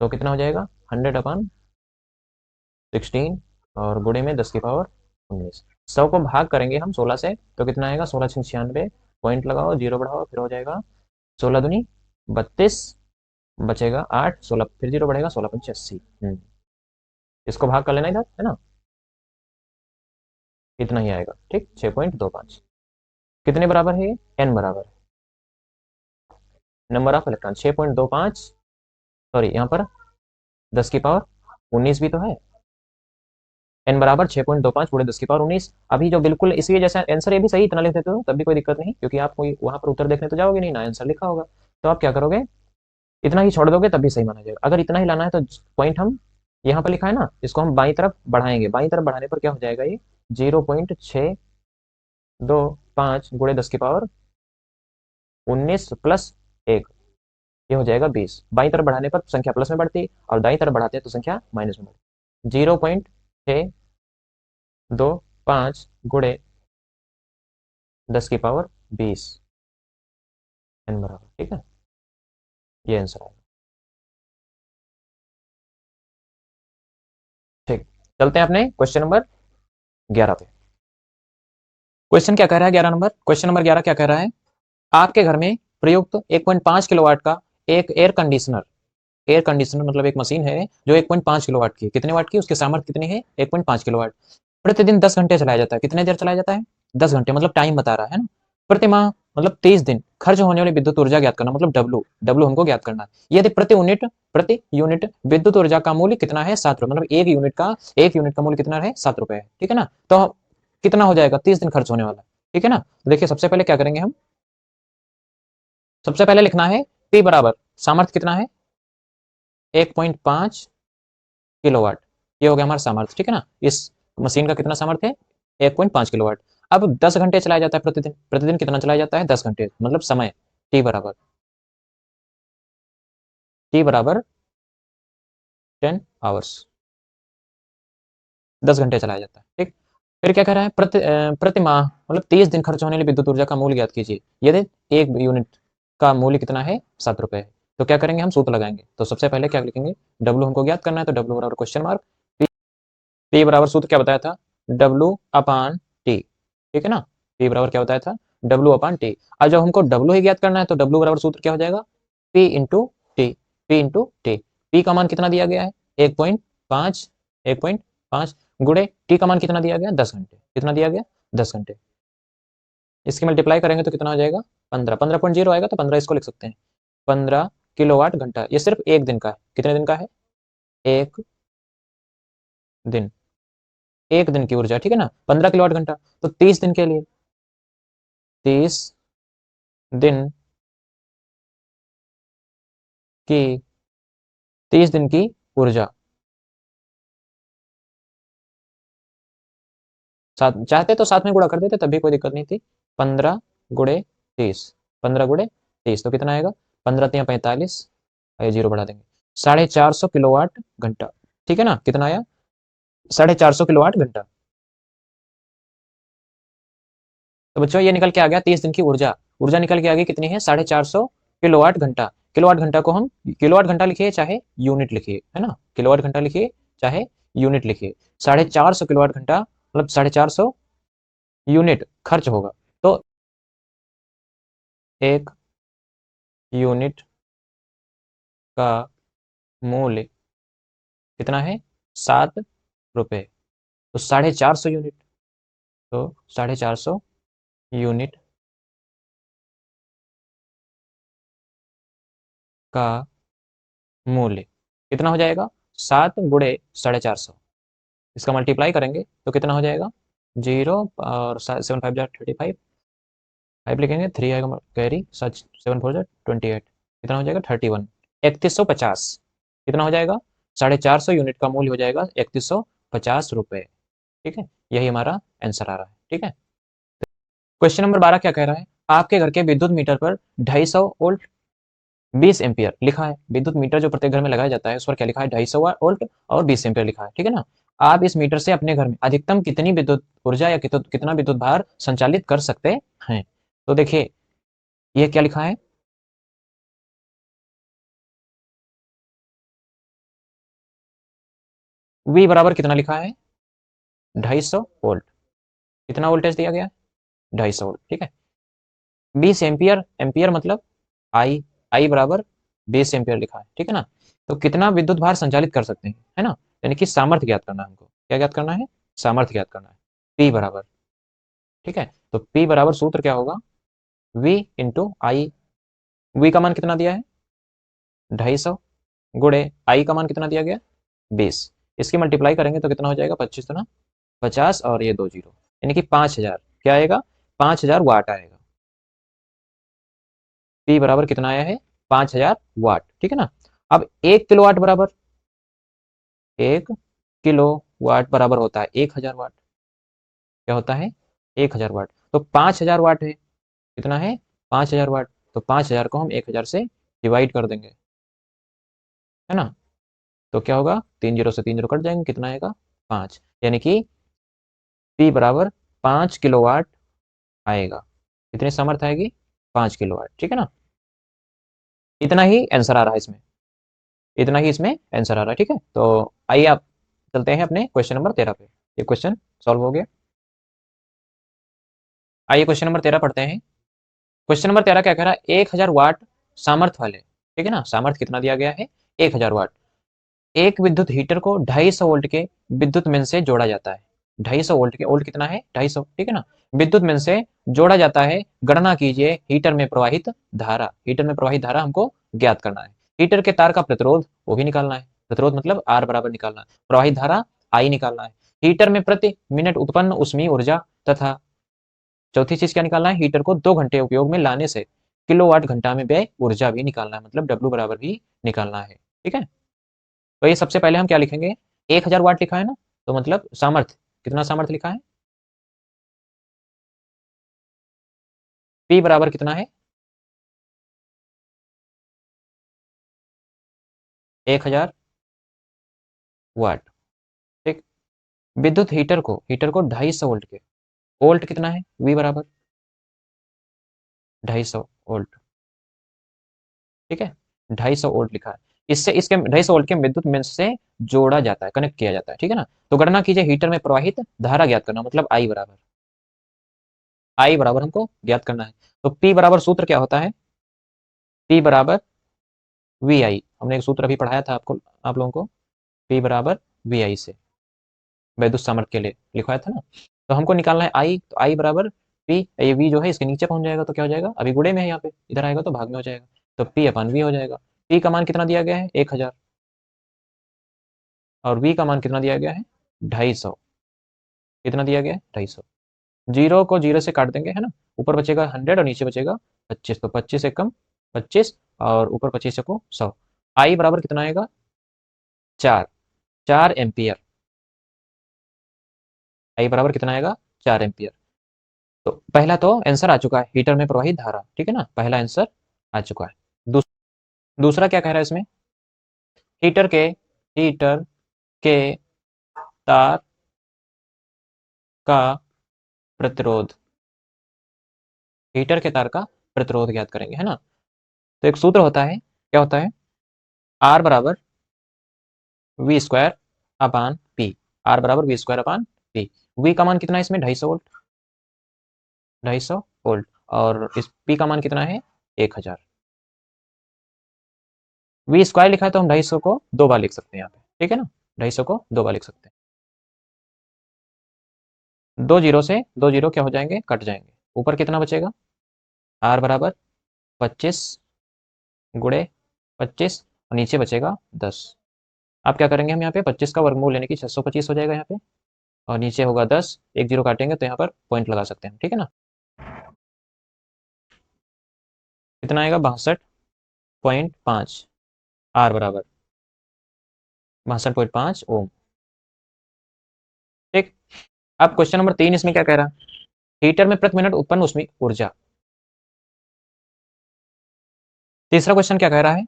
Speaker 1: तो कितना हो जाएगा, 100/16, और गुणे में 10 की पावर 19। 100 को भाग करेंगे हम 16 से, तो कितना आएगा, 16×96, पॉइंट लगाओ, जीरो बढ़ाओ, फिर हो जाएगा 16×2 = 32, बचेगा 8, 16 फिर जीरो बढ़ेगा, 16×5 = 80। इसको भाग कर लेना इधर, है ना, इतना ही आएगा, ठीक, 6.25। कितने बराबर है, एन बराबर है नंबर ऑफ इलेक्ट्रॉन 6.25, सॉरी यहाँ पर 10 की पावर 19 भी तो है। एन बराबर 6.25 गुणे 10 की पावर 19। अभी जो बिल्कुल इसी जैसा आंसर, ये भी सही इतना लिख देते हो तब भी कोई दिक्कत नहीं, क्योंकि आप कोई वहां पर उत्तर देखने तो जाओगे नहीं ना, आंसर लिखा होगा। तो आप क्या करोगे, इतना ही छोड़ दोगे तब भी सही माना जाएगा। अगर इतना ही लाना है तो पॉइंट हम यहाँ पर लिखा है ना, इसको हम बाई तरफ बढ़ाएंगे, बाई तरफ बढ़ाने पर क्या हो जाएगा, ये 0.625 गुणे 10 की पावर 19 प्लस 1, ये हो जाएगा 20। बाई तरफ बढ़ाने पर संख्या प्लस में बढ़ती, और दाई तरफ बढ़ाते हैं तो संख्या माइनस में बढ़ती। 0.625 गुणे 10 की पावर 20 एन बराबर, ठीक है, ये आंसर है। ठीक, चलते हैं अपने क्वेश्चन नंबर 11 पे। क्वेश्चन क्या कह रहा है, 11 नंबर, क्वेश्चन नंबर 11 क्या कह रहा है, आपके घर में प्रयुक्त 1.5 किलोवाट का एक एयर कंडीशनर, एयर कंडीशनर मतलब एक मशीन है जो 1.5 किलोवाट की, कितने वाट की, उसकी सामर्थ्य कितनी है, 1.5 किलोवाट, प्रतिदिन 10 घंटे चलाया जाता है। कितने देर चलाया जाता है, 10 घंटे, मतलब टाइम बता रहा है ना। प्रति माह मतलब 30 दिन खर्च होने वाली विद्युत ऊर्जा ज्ञात करना, मतलब डब्लू, डब्लू हमको ज्ञात करना है। यदि प्रति यूनिट विद्युत ऊर्जा का मूल्य कितना है, 7 रुपए, मतलब एक यूनिट का मूल्य कितना है, 7 रुपए है, ठीक है ना। तो कितना हो जाएगा, 30 दिन खर्च होने वाला, ठीक है ना। तो देखिए सबसे पहले क्या करेंगे हम, सबसे पहले लिखना है पी बराबर, सामर्थ्य कितना है, 1.5 किलोवाट, ये हो गया हमारा सामर्थ्य, ठीक है ना। इस मशीन का कितना सामर्थ्य है, 1.5 किलोवाट। अब 10 घंटे चलाया जाता है प्रतिदिन, प्रतिदिन कितना चलाया जाता है, 10 घंटे, मतलब समय टी बराबर 10 आवर्स, 10 घंटे चलाया जाता है, ठीक। फिर क्या कह रहा है, प्रति माह मतलब 30 दिन खर्च होने वाली विद्युत ऊर्जा का मूल्य ज्ञात कीजिए, यदि एक यूनिट का मूल्य कितना है, 7 रुपए है। तो क्या करेंगे, हम सूत्र लगाएंगे। तो सबसे पहले क्या लिखेंगे, डब्ल्यू हमको ज्ञात करना है, तो डब्ल्यू बराबर क्वेश्चन मार्क, पी बराबर सूत्र क्या बताया था, डब्ल्यू अपान टी, ठीक है ना। पी बराबर क्या बताया था, डब्ल्यू अपान टी। अब जब हमको डब्ल्यू ही ज्ञात करना है तो डब्ल्यू बराबर सूत्र क्या हो जाएगा, P into T, P into T. P का मान कितना दिया गया है, 1.5, 1.5 गुणे टी का मान कितना दिया गया, 10 घंटे, कितना दिया गया, 10 घंटे। इसकी मल्टीप्लाई करेंगे तो कितना हो जाएगा, 15, 15.0 आएगा, तो 15 इसको लिख सकते हैं, 15 किलोवाट घंटा। ये सिर्फ एक दिन का है, कितने दिन का है, एक दिन, एक दिन की ऊर्जा, ठीक है ना, 15 किलोवाट घंटा। तो 30 दिन के लिए, 30 दिन की, 30 दिन की ऊर्जा, साथ चाहते तो साथ में गुणा कर देते, तब भी कोई दिक्कत नहीं थी। 15 गुणे 30, 15 गुणे 30, तो कितना आएगा, 15×3 = 45, जीरो बढ़ा देंगे, 450 किलोवाट घंटा, ठीक है ना। कितना आया, 450 किलोवाट घंटा। तो बच्चों ये निकल के आ गया 30 दिन की ऊर्जा। ऊर्जा निकल के आ गई कितनी है? 450 किलोवाट घंटा। किलोवाट घंटा को हम किलोवाट घंटा लिखिए चाहे यूनिट लिखिए, है ना, किलोवाट घंटा लिखिए चाहे यूनिट लिखिए। 450 किलोवाट घंटा मतलब 450 यूनिट खर्च होगा। तो एक यूनिट का मूल्य कितना है? 7 रुपए। तो 450 यूनिट, तो 450 यूनिट का मूल्य कितना हो जाएगा? 7 गुणे 450। इसका मल्टीप्लाई करेंगे तो कितना हो जाएगा? 0 और 7 5 जा 35, 5 लिखेंगे, 3 आएगा कैरी, 7 4 जा 28, कितना हो जाएगा? 31, 3150। कितना हो जाएगा? 450 यूनिट का मूल्य हो जाएगा 3150 रुपए। ठीक है, यही हमारा आंसर आ रहा है। ठीक है, क्वेश्चन नंबर 12 क्या कह रहा है? आपके घर के विद्युत मीटर पर 250 वोल्ट 20 एम्पियर लिखा है। विद्युत मीटर जो प्रत्येक घर में लगाया जाता है उस पर क्या लिखा है? 250 वोल्ट और 20 एम्पियर लिखा है। ठीक है ना। आप इस मीटर से अपने घर में अधिकतम कितनी विद्युत ऊर्जा या कितना विद्युत भार संचालित कर सकते हैं? तो देखिए ये क्या लिखा है? V बराबर कितना लिखा है? 250 वोल्ट। कितना वोल्टेज दिया गया है? 250 वोल्ट। ठीक है, 20 एम्पियर, एम्पियर मतलब आई, आई बराबर 20 एम्पियर लिखा है। ठीक है ना। तो कितना विद्युत भार संचालित कर सकते हैं, है ना, यानी कि सामर्थ्य ज्ञात करना है हमको। क्या ज्ञात करना है? सामर्थ्य ज्ञात करना है। P बराबर, ठीक है, तो P बराबर सूत्र क्या होगा? V इंटू आई। V का मान कितना दिया है? 250 गुणे आई का मान कितना दिया गया? 20। इसकी मल्टीप्लाई करेंगे तो कितना हो जाएगा? 25 तो ना 50 और ये 2 जीरो, यानी कि 5000। क्या आएगा? 5000 वाट आएगा। P बराबर कितना आया है? 5000 वाट। ठीक है ना। अब 1 किलोवाट बराबर, 1 किलोवाट बराबर होता है 1000 वाट। क्या होता है? 1000 वाट। तो 5000 वाट है, कितना है? 5000 वाट। तो 5000 को हम 1000 से डिवाइड कर देंगे, है ना। तो क्या होगा? 3 जीरो से 3 जीरो कट जाएंगे, कितना आएगा? 5, यानी कि P बराबर 5 किलोवाट आएगा। कितनी सामर्थ्य आएगी? 5 किलोवाट। ठीक है ना। इतना ही आंसर आ रहा है इसमें, इतना ही इसमें आंसर आ रहा है। ठीक है, तो आइए आप चलते हैं अपने क्वेश्चन नंबर 13 पे। ये क्वेश्चन सॉल्व हो गया। आइए क्वेश्चन नंबर 13 पढ़ते हैं। क्वेश्चन नंबर 13 क्या कह रहा है? 1000 वाट सामर्थ्य वाले, ठीक है ना, सामर्थ्य कितना दिया गया है? 1000 वाट। एक विद्युत हीटर को 250 वोल्ट के विद्युत मेन से जोड़ा जाता है। 250 वोल्ट के, वोल्ट कितना है? 250, ठीक है ना, विद्युत मेन से जोड़ा जाता है। गणना कीजिए हीटर में प्रवाहित धारा। हीटर में प्रवाहित धारा हमको ज्ञात करना है। हीटर के तार का प्रतिरोध वो भी निकालना है। प्रतिरोध मतलब आर बराबर निकालना है। प्रवाहित धारा आई निकालना है। हीटर में प्रति मिनट उत्पन्न ऊष्मीय ऊर्जा तथा चौथी चीज क्या निकालना है? हीटर को 2 घंटे उपयोग में लाने से किलोवाट घंटा में व्यय ऊर्जा भी निकालना है, मतलब डब्ल्यू बराबर भी निकालना है। ठीक है, तो ये सबसे पहले हम क्या लिखेंगे? 1000 वाट लिखा है ना, तो मतलब सामर्थ्य, कितना सामर्थ्य लिखा है? P बराबर कितना है? 1000 वाट। ठीक, विद्युत हीटर को 250 वोल्ट के, वोल्ट कितना है? V बराबर 250 वोल्ट। ठीक है, 250 वोल्ट लिखा है। इससे इसके 250 वोल्ट के विद्युत मेंस से जोड़ा जाता है, कनेक्ट किया जाता है। ठीक है ना। तो गणना कीजिए हीटर में प्रवाहित धारा ज्ञात करना, मतलब आई बराबर हमको ज्ञात करना है। तो P बराबर सूत्र क्या होता है? P बराबर वी आई। हमने एक सूत्र अभी पढ़ाया था आपको, आप लोगों को। P बराबर वी आई से वैद्युत सामर्थ्य के लिए लिखवाया था ना। तो हमको निकालना है आई, तो आई बराबर P, ये V जो है इसके नीचे पहुंच जाएगा तो क्या हो जाएगा? अभी गुणे में है यहाँ पे, इधर आएगा तो भाग में हो जाएगा। तो P अपन V हो जाएगा। P का मान कितना दिया गया है? 1000, और V का मान कितना दिया गया है? 250। कितना दिया गया है? 250। जीरो को जीरो से काट देंगे, है ना, ऊपर बचेगा 100 और नीचे बचेगा 25। तो 25 एकम 25, और ऊपर 25 को 100। आई बराबर कितना आएगा? 4, 4 एम्पियर। आई बराबर कितना आएगा? 4 एम्पियर। तो पहला तो आंसर आ चुका है, हीटर में प्रवाहित धारा। ठीक है ना, पहला आंसर आ चुका है। दूसरा क्या कह रहा है इसमें? हीटर के हीटर के तार का प्रतिरोध, हीटर के तार का प्रतिरोध ज्ञात करेंगे, है ना। तो एक सूत्र होता है, क्या होता है, आर बराबर V square upon P, R बराबर V square upon P. V का मान कितना है इसमें, 250 वोल्ट, 250 वोल्ट, और इस पी का मान कितना है, 1000। वी स्क्वायर लिखा है तो हम 250 को 2 बार लिख सकते हैं यहाँ पे, ठीक है ना, 250 को 2 बार लिख सकते हैं। 2 जीरो से 2 जीरो क्या हो जाएंगे, कट जाएंगे, ऊपर कितना बचेगा, आर बराबर 25 गुणे 25, और नीचे बचेगा 10। अब क्या करेंगे हम यहाँ पे 25 का वर्गमूल यानी कि 625 हो जाएगा यहाँ पे, और नीचे होगा 10, एक जीरो काटेंगे तो यहाँ पर पॉइंट लगा सकते हैं, ठीक है ना। कितना आएगा, 62.5, आर बराबर 62.5 ओम। ठीक। अब क्वेश्चन नंबर 3 इसमें क्या कह रहा है, हीटर में प्रति मिनट उत्पन्न ऊष्मीय ऊर्जा। तीसरा क्वेश्चन क्या कह रहा है,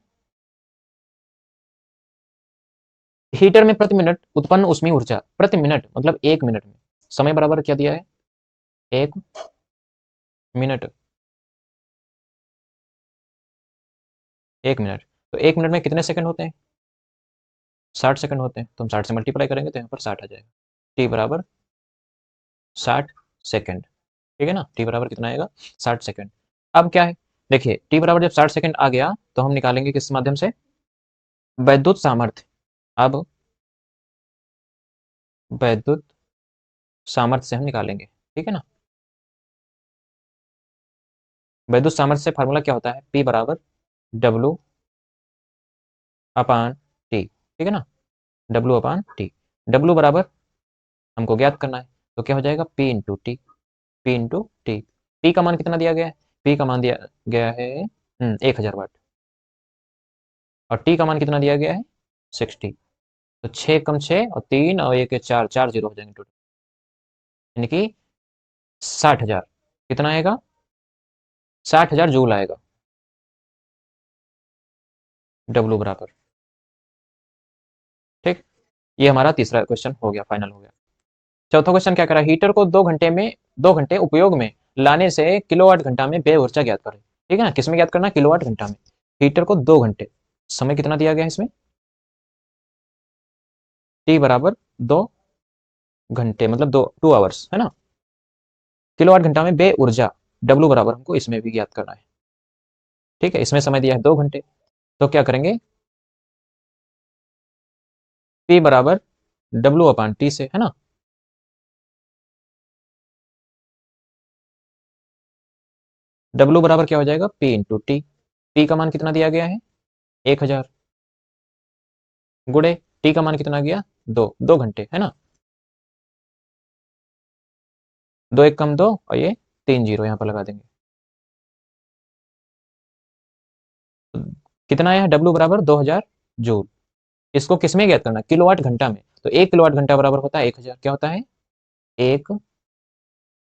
Speaker 1: हीटर में प्रति मिनट उत्पन्न ऊष्मीय ऊर्जा, प्रति मिनट मतलब 1 मिनट में, समय बराबर क्या दिया है, 1 मिनट, 1 मिनट, तो 1 मिनट में कितने सेकंड होते हैं, 60 सेकंड होते हैं, तो हम 60 से मल्टीप्लाई करेंगे तो यहाँ पर 60 आ जाएगा, टी बराबर 60 सेकंड, ठीक है ना, टी बराबर कितना आएगा, 60 सेकंड। अब क्या है, देखिए टी बराबर जब 60 सेकंड आ गया तो हम निकालेंगे किस माध्यम से, वैद्युत सामर्थ्य। अब वैद्युत सामर्थ्य से हम निकालेंगे, ठीक है ना। वैद्युत सामर्थ्य से फार्मूला क्या होता है, पी बराबर डब्लू अपान टी, ठीक है ना, डब्लू अपान टी। डब्लू बराबर हमको ज्ञात करना है, तो क्या हो जाएगा, P into T, P into T. P का मान कितना दिया गया है, पी का मान दिया गया है 1000 वाट, और टी का मान कितना दिया गया है, 60। तो 6 कम 6 और 3 और 1 4, 4 जीरो हो जाएंगे टोटल, यानी कि 60,000, कितना आएगा, 60,000 जूल आएगा, डब्लू बराबर। ठीक, ये हमारा तीसरा क्वेश्चन हो गया, फाइनल हो गया। चौथा क्वेश्चन क्या करा, हीटर को 2 घंटे में 2 घंटे उपयोग में लाने से किलोवाट घंटा में व्यय ऊर्जा ज्ञात करें, ठीक है ना, किसमें ज्ञात करना, किलोवाट घंटा में। हीटर को 2 घंटे, समय कितना दिया गया है इसमें, टी बराबर 2 घंटे मतलब 2 आवर्स, है ना। किलोवाट घंटा में व्यय ऊर्जा, डब्लू बराबर हमको इसमें भी ज्ञात करना है, ठीक है, इसमें समय दिया है 2 घंटे, तो क्या करेंगे, पी बराबर डब्लू अपान टी से, है ना। डब्लू बराबर क्या हो जाएगा, पी इंटू टी, पी का मान कितना दिया गया है, 1000, गुड़े टी का मान कितना गया, 2 घंटे, है ना, 2 1 कम 2, और ये 3 जीरो यहाँ पर लगा देंगे, तो कितना आया है, डब्लू बराबर 2000 जूल। इसको किसमें ज्ञात करना, किलोवाट घंटा में, तो 1 किलोवाट घंटा बराबर होता है 1000, क्या होता है, 1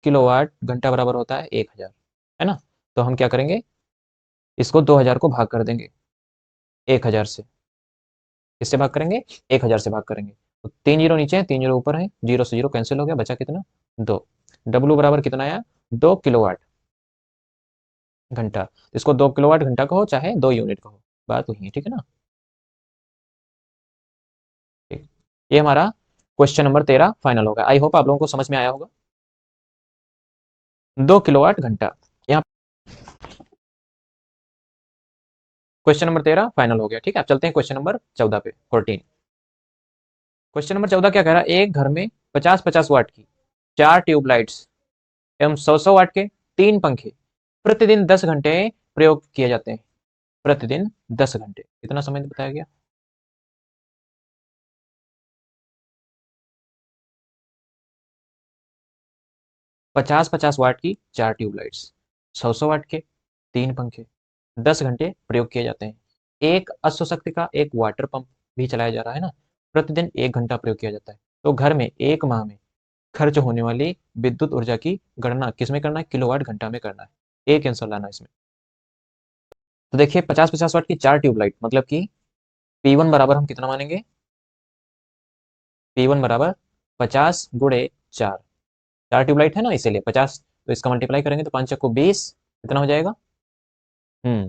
Speaker 1: किलोवाट घंटा बराबर होता है 1000, है ना। तो हम क्या करेंगे, इसको 2000 को भाग कर देंगे 1000 से, किससे भाग करेंगे, 1000 से भाग करेंगे, तो 3 जीरो नीचे है, 3 जीरो ऊपर है, जीरो से जीरो कैंसिल हो गया, बचा कितना, 2। डब्लू बराबर कितना आया, 2 किलोवाट घंटा, इसको 2 किलोवाट घंटा कहो चाहे 2 यूनिट कहो, बात वही है, ठीक है ना। ठीक, ये हमारा क्वेश्चन नंबर 13 फाइनल होगा, आई होप आप लोगों को समझ में आया होगा। 2 किलोवाट घंटा, यहाँ क्वेश्चन नंबर 13 फाइनल हो गया, ठीक है। आप चलते हैं क्वेश्चन नंबर 14 पे, 14। क्वेश्चन नंबर 14 क्या कह रहा है, एक घर में 50-50 वाट की 4 ट्यूबलाइट्स एवं 100-100 वाट के 3 पंखे प्रतिदिन 10 घंटे प्रयोग किए जाते हैं, प्रतिदिन 10 घंटे, कितना समय बताया गया, 50-50 वाट की 4 ट्यूबलाइट्स, 100-100 वाट के 3 पंखे 10 घंटे प्रयोग किए जाते हैं, एक अश्व शक्ति का एक वाटर पंप भी चलाया जा रहा है ना, प्रतिदिन 1 घंटा प्रयोग किया जाता है, तो घर में एक माह में खर्च होने वाली विद्युत ऊर्जा की गणना किसमें करना है, किलोवाट घंटा में करना है, एक आंसर लाना है इसमें। तो देखिए 50-50 वाट की 4 ट्यूबलाइट मतलब कि P1 बराबर हम कितना मानेंगे, P1 बराबर 50 गुणे 4, 4 ट्यूबलाइट है ना इसीलिए 50, तो इसका मल्टीप्लाई करेंगे तो 5 चक्को 20, कितना हो जाएगा?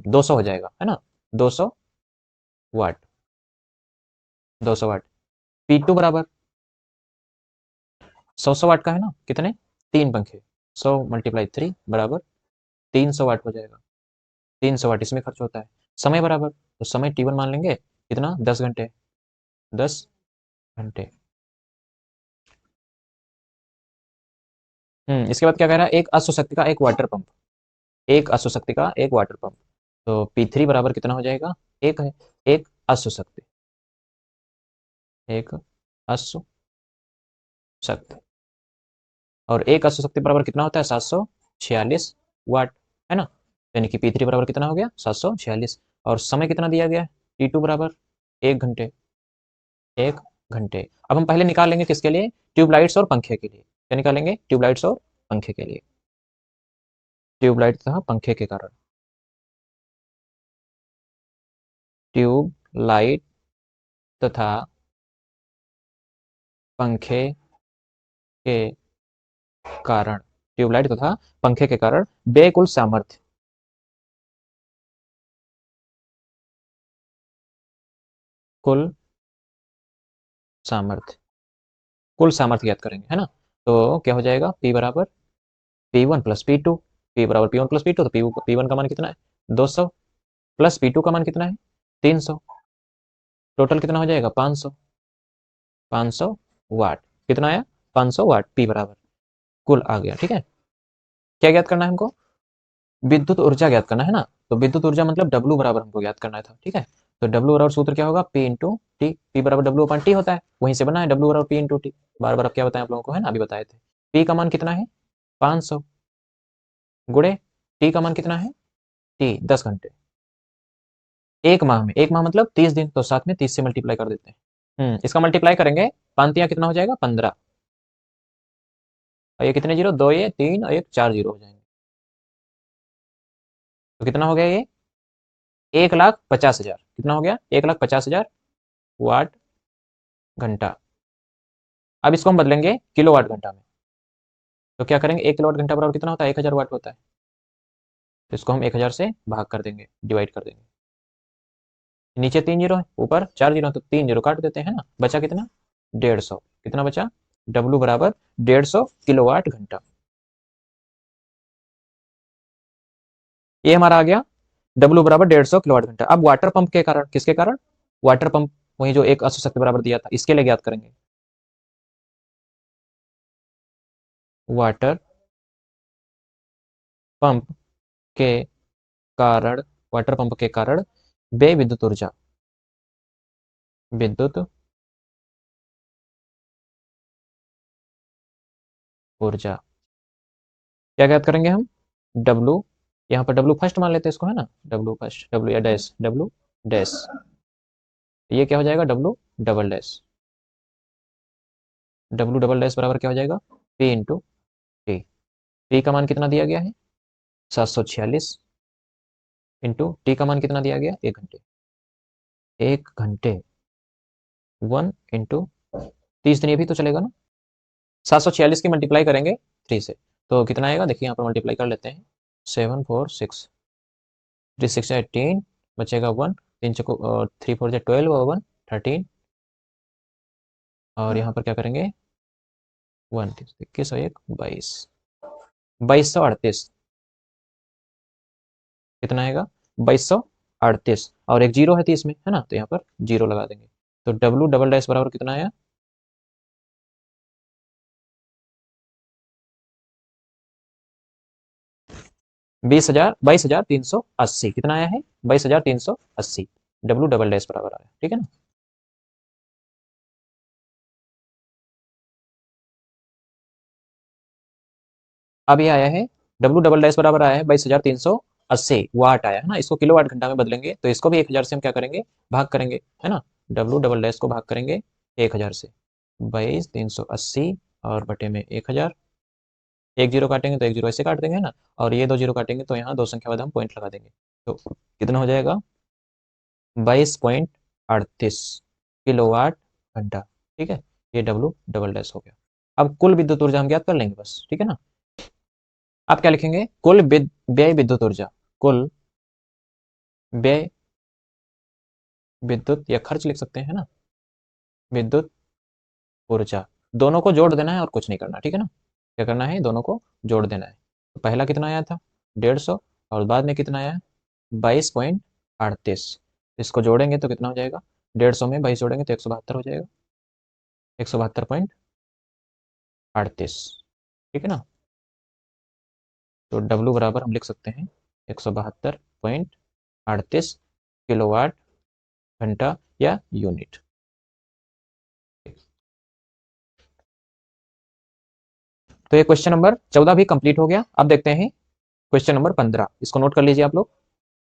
Speaker 1: 200 हो जाएगा, है ना, 200 वाट, 200 वाट। P2 बराबर 100 वाट का है ना, कितने? 3 पंखे, 100 मल्टीप्लाई 3 बराबर 300 वाट हो जाएगा। 300 वाट इसमें खर्च होता है। समय बराबर, तो समय T1 मान लेंगे, कितना? 10 घंटे, 10 घंटे। इसके बाद क्या कह रहा है? एक अश्व शक्ति का एक वाटर पंप, एक अश्व शक्ति का एक वाटर पंप, तो P3 बराबर कितना हो जाएगा? एक है, एक अश्व शक्ति, एक अश्व शक्ति, और एक अश्व शक्ति बराबर कितना होता है? 746 वाट, है ना, यानी कि P3 बराबर कितना हो गया? 746। और समय कितना दिया गया है? T2 बराबर 1 घंटे, 1 घंटे। अब हम पहले निकाल लेंगे किसके लिए? ट्यूबलाइट्स और पंखे के लिए। क्या निकालेंगे? ट्यूबलाइट्स और पंखे के लिए, ट्यूबलाइट तथा पंखे के कारण, ट्यूबलाइट तथा पंखे के कारण, ट्यूबलाइट तथा पंखे के कारण व्यय कुल सामर्थ्य, कुल सामर्थ्य, कुल सामर्थ्य ज्ञात करेंगे, है ना। तो क्या हो जाएगा? P बराबर P1 प्लस P2, P बराबर P1 प्लस P2, तो P1 का मान कितना है? 200, प्लस P2 का मान कितना है? 300, टोटल कितना हो जाएगा? 500, 500 वाट। कितना आया? 500 वाट। P बराबर कुल आ गया, ठीक है। क्या ज्ञात करना है हमको? विद्युत ऊर्जा ज्ञात करना है ना, तो विद्युत ऊर्जा मतलब W बराबर हमको ज्ञात करना था, ठीक है। तो W बराबर सूत्र क्या होगा? P इंटू टी, P बराबर W अपन T होता है, वहीं से बना है W बराबर P इंटू टी। बार बार अब क्या बताएं आप लोगों को, है ना, अभी बताए थे। P का मान कितना है? 500 गुणे T का मान कितना है? T 10 घंटे, एक माह में, एक माह मतलब 30 दिन, तो साथ में 30 से मल्टीप्लाई कर देते हैं। इसका मल्टीप्लाई करेंगे, पांतियां कितना हो जाएगा? 15, और ये कितने जीरो? 2 ये 3 और 1 4 जीरो हो जाएंगे, तो कितना हो गया ये? 1,50,000। कितना हो गया? 1,50,000 वाट घंटा। अब इसको हम बदलेंगे किलो वाट घंटा में, तो क्या करेंगे? 1 किलोवाट घंटा बराबर कितना होता है? 1,000 वाट होता है, तो इसको हम 1,000 से भाग कर देंगे, डिवाइड कर देंगे। नीचे 3 जीरो है, ऊपर 4 जीरो, तो 3 जीरो काट देते हैं ना, बचा कितना? 150। कितना बचा? W बराबर 150 किलोवाट घंटा। ये हमारा आ गया W बराबर 150 किलोवाट घंटा। अब वाटर पंप के कारण, किसके कारण? वाटर पंप, वही जो एक अश्व शक्ति बराबर दिया था, इसके लिए ज्ञात करेंगे। वाटर पंप के कारण, वाटर पंप के कारण व्यय विद्युत ऊर्जा, विद्युत ऊर्जा क्या ज्ञात करेंगे हम? W, यहाँ पर W फर्स्ट मान लेते हैं इसको, है ना, W फर्स्ट, W या डैश, W डैश, ये क्या हो जाएगा? W double dash, W double dash बराबर क्या हो जाएगा? P into T. P का मान कितना दिया गया है? 746, इंटू टी का मान कितना दिया गया? 1 घंटे, 1 घंटे, 1 इंटू 30 दिन, ये भी तो चलेगा ना। 746 की मल्टीप्लाई करेंगे 3 से, तो कितना आएगा? देखिए यहाँ पर मल्टीप्लाई कर लेते हैं, 746, 3 6 18, बचेगा 1, 3 चको 3 4 जा 12 और 1 13, और यहाँ पर क्या करेंगे? 1 21 और 1 22, 2238, कितना आएगा? 2238, और एक जीरो है 30 में, है ना, तो यहाँ पर जीरो लगा देंगे, तो W डबल डैश बराबर कितना आया? 20,000, 22,380, कितना आया है? 22,380, W डबल डैश बराबर आया, ठीक है ना। अब ये आया है W डबल डैश बराबर आया है 22,380 वाट आया है ना, इसको किलो वाट घंटा में बदलेंगे, तो इसको भी 1,000 से हम क्या करेंगे? भाग करेंगे, है ना। W डबल डैश को भाग करेंगे 1,000 से, 22,380 और बटे में 1,000, एक जीरो काटेंगे तो एक जीरो ऐसे काट देंगे, है ना, और ये 2 जीरो काटेंगे तो यहाँ 2 संख्या बाद हम पॉइंट लगा देंगे, तो कितना हो जाएगा? 22.38 किलोवाट घंटा, ठीक है। ये W डबल डैश हो गया। अब कुल विद्युत ऊर्जा हम ज्ञात कर लेंगे बस, ठीक है ना। आप क्या लिखेंगे, कुल व्यय विद्युत ऊर्जा, कुल व्यय विद्युत, या खर्च लिख सकते हैं ना, विद्युत ऊर्जा, दोनों को जोड़ देना है और कुछ नहीं करना, ठीक है ना। क्या करना है, दोनों को जोड़ देना है। तो पहला कितना आया था 150, और बाद में कितना आया 22.38। इसको जोड़ेंगे तो कितना हो जाएगा, 150 में 22 जोड़ेंगे तो 172 हो जाएगा, 172.38, ठीक है ना। तो W बराबर हम लिख सकते हैं 172.38 किलोवाट घंटा या यूनिट। तो ये क्वेश्चन नंबर 14 भी कंप्लीट हो गया। अब देखते हैं क्वेश्चन नंबर 15, इसको नोट कर लीजिए आप लोग।